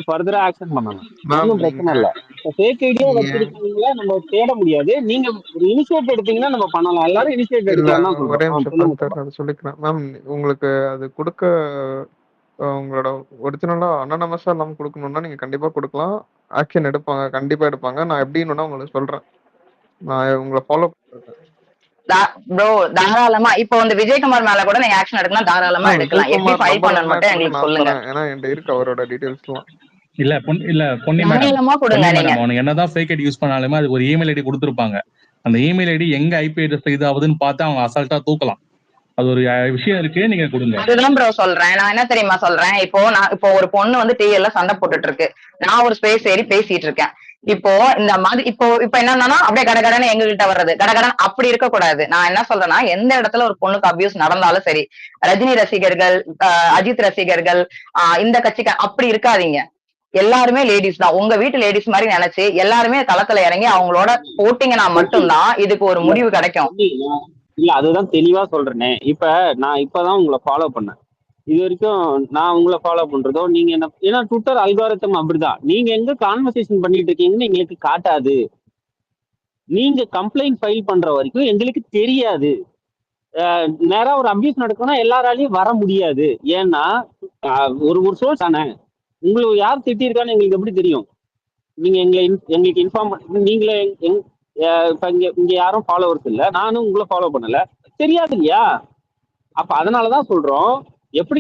ஃபர்தரா ஆக்ஷன் பண்ணணும். ஒன்றும் பிரச்சனை இல்லை. ஃபேக் ஐடியா வச்சிருக்கீங்களா நம்ம தேட முடியாது. நீங்க ஒரு இனிஷியேட் எடுத்தீங்கன்னா நம்ம பண்ணலாம். எல்லாரும் இனிஷியேட் எடுக்கலாம். ஒரே நிமிஷம் சொல்லிக்கிறேன் மேம். உங்களுக்கு அது கொடுக்க உங்களோட ஒரிஜினலா அனானமஸா இல்லாம கொடுக்கணும்னா நீங்க கண்டிப்பா கொடுக்கலாம். ஆக்ஷன் எடுப்பாங்க, கண்டிப்பா எடுப்பாங்க. நான் எப்படின்னு உங்களுக்கு சொல்றேன். நான் உங்களை ஃபாலோ பண்றேன் ப்ரோ. தாராளமா இப்ப வந்து விஜயகுமார் மேல கூட நீங்க ஆக்ஷன் எடுக்கலாம், தாராளமா எடுக்கலாம். எப்படி ஃபைல் பண்ணணும் மட்டும் எங்களுக்கு சொல்லுங்க. ஏன்னா என்கிட்ட இருக்கு அவரோட டீடைல்ஸ்லாம். இல்ல பொன்னி மேடம், அவனுக்கு என்னதான் ஃபேக் ஐடி யூஸ் பண்ணாலுமே அதுக்கு ஒரு இமெயில் ஐடி கொடுத்துருப்பாங்க. அந்த இமெயில் ஐடி எங்க ஐபி அட்ரஸ் இதாகுதுன்னு பார்த்து அவங்க அசால்ட்டா தூக்கலாம். அது ஒரு விஷயம் இருக்கு, நீங்க கொடுங்க. அதுதான் ப்ரோ சொல்றேன். நான் என்ன தெரியுமா சொல்றேன், இப்போ ஒரு பொண்ணு வந்து டிஎல்ல சண்டை போட்டுட்டு இருக்கு. நான் ஒரு ஸ்பேஸ் ஏறி பேசிட்டு இருக்கேன். இப்போ இந்த மாதிரி இப்ப என்னன்னா அப்படியே கடகடன்னு எங்ககிட்ட வர்றது, கடகடன் அப்படி இருக்க கூடாது. நான் என்ன சொல்றேன்னா, எந்த இடத்துல ஒரு பொண்ணுக்கு அபியூஸ் நடந்தாலும் சரி, ரஜினி ரசிகர்கள், அஜித் ரசிகர்கள், இந்த கட்சிக்கு அப்படி இருக்காதீங்க. எல்லாருமே லேடிஸ் தான். உங்க வீட்டு லேடிஸ் மாதிரி நினைச்சு எல்லாருமே களத்துல இறங்கி அவங்களோட போட்டீங்கன்னா மட்டும்தான் இதுக்கு ஒரு முடிவு கிடைக்கும். இல்ல அதுதான் தெளிவா சொல்றேனே. இப்ப நான் இப்பதான் உங்களை ஃபாலோ பண்ணேன். இது வரைக்கும் நான் உங்களை ஃபாலோ பண்றதோ நீங்க என்ன, ஏன்னா ட்விட்டர் அல்காரிதம் அப்படிதான். நீங்க எங்க கான்வர்சேஷன் பண்ணிட்டு இருக்கீங்கன்னு எங்களுக்கு காட்டாது. நீங்க கம்ப்ளைண்ட் ஃபைல் பண்ற வரைக்கும் எங்களுக்கு தெரியாது. நேரா ஒரு அபியூஸ் நடக்கும்னா எல்லாராலையும் வர முடியாது. ஏன்னா ஒரு சோர்ஸ் தானே. உங்களுக்கு யார் திட்டிருக்கான்னு எங்களுக்கு எப்படி தெரியும்? நீங்க எங்களுக்கு இன்ஃபார்ம் பண்ண, நீங்களே இப்ப இங்க யாரும் ஃபாலோவர்ஸ் இல்ல, நானும் உங்களை ஃபாலோ பண்ணல, தெரியாது இல்லையா? அப்ப அதனாலதான் சொல்றோம் எப்படி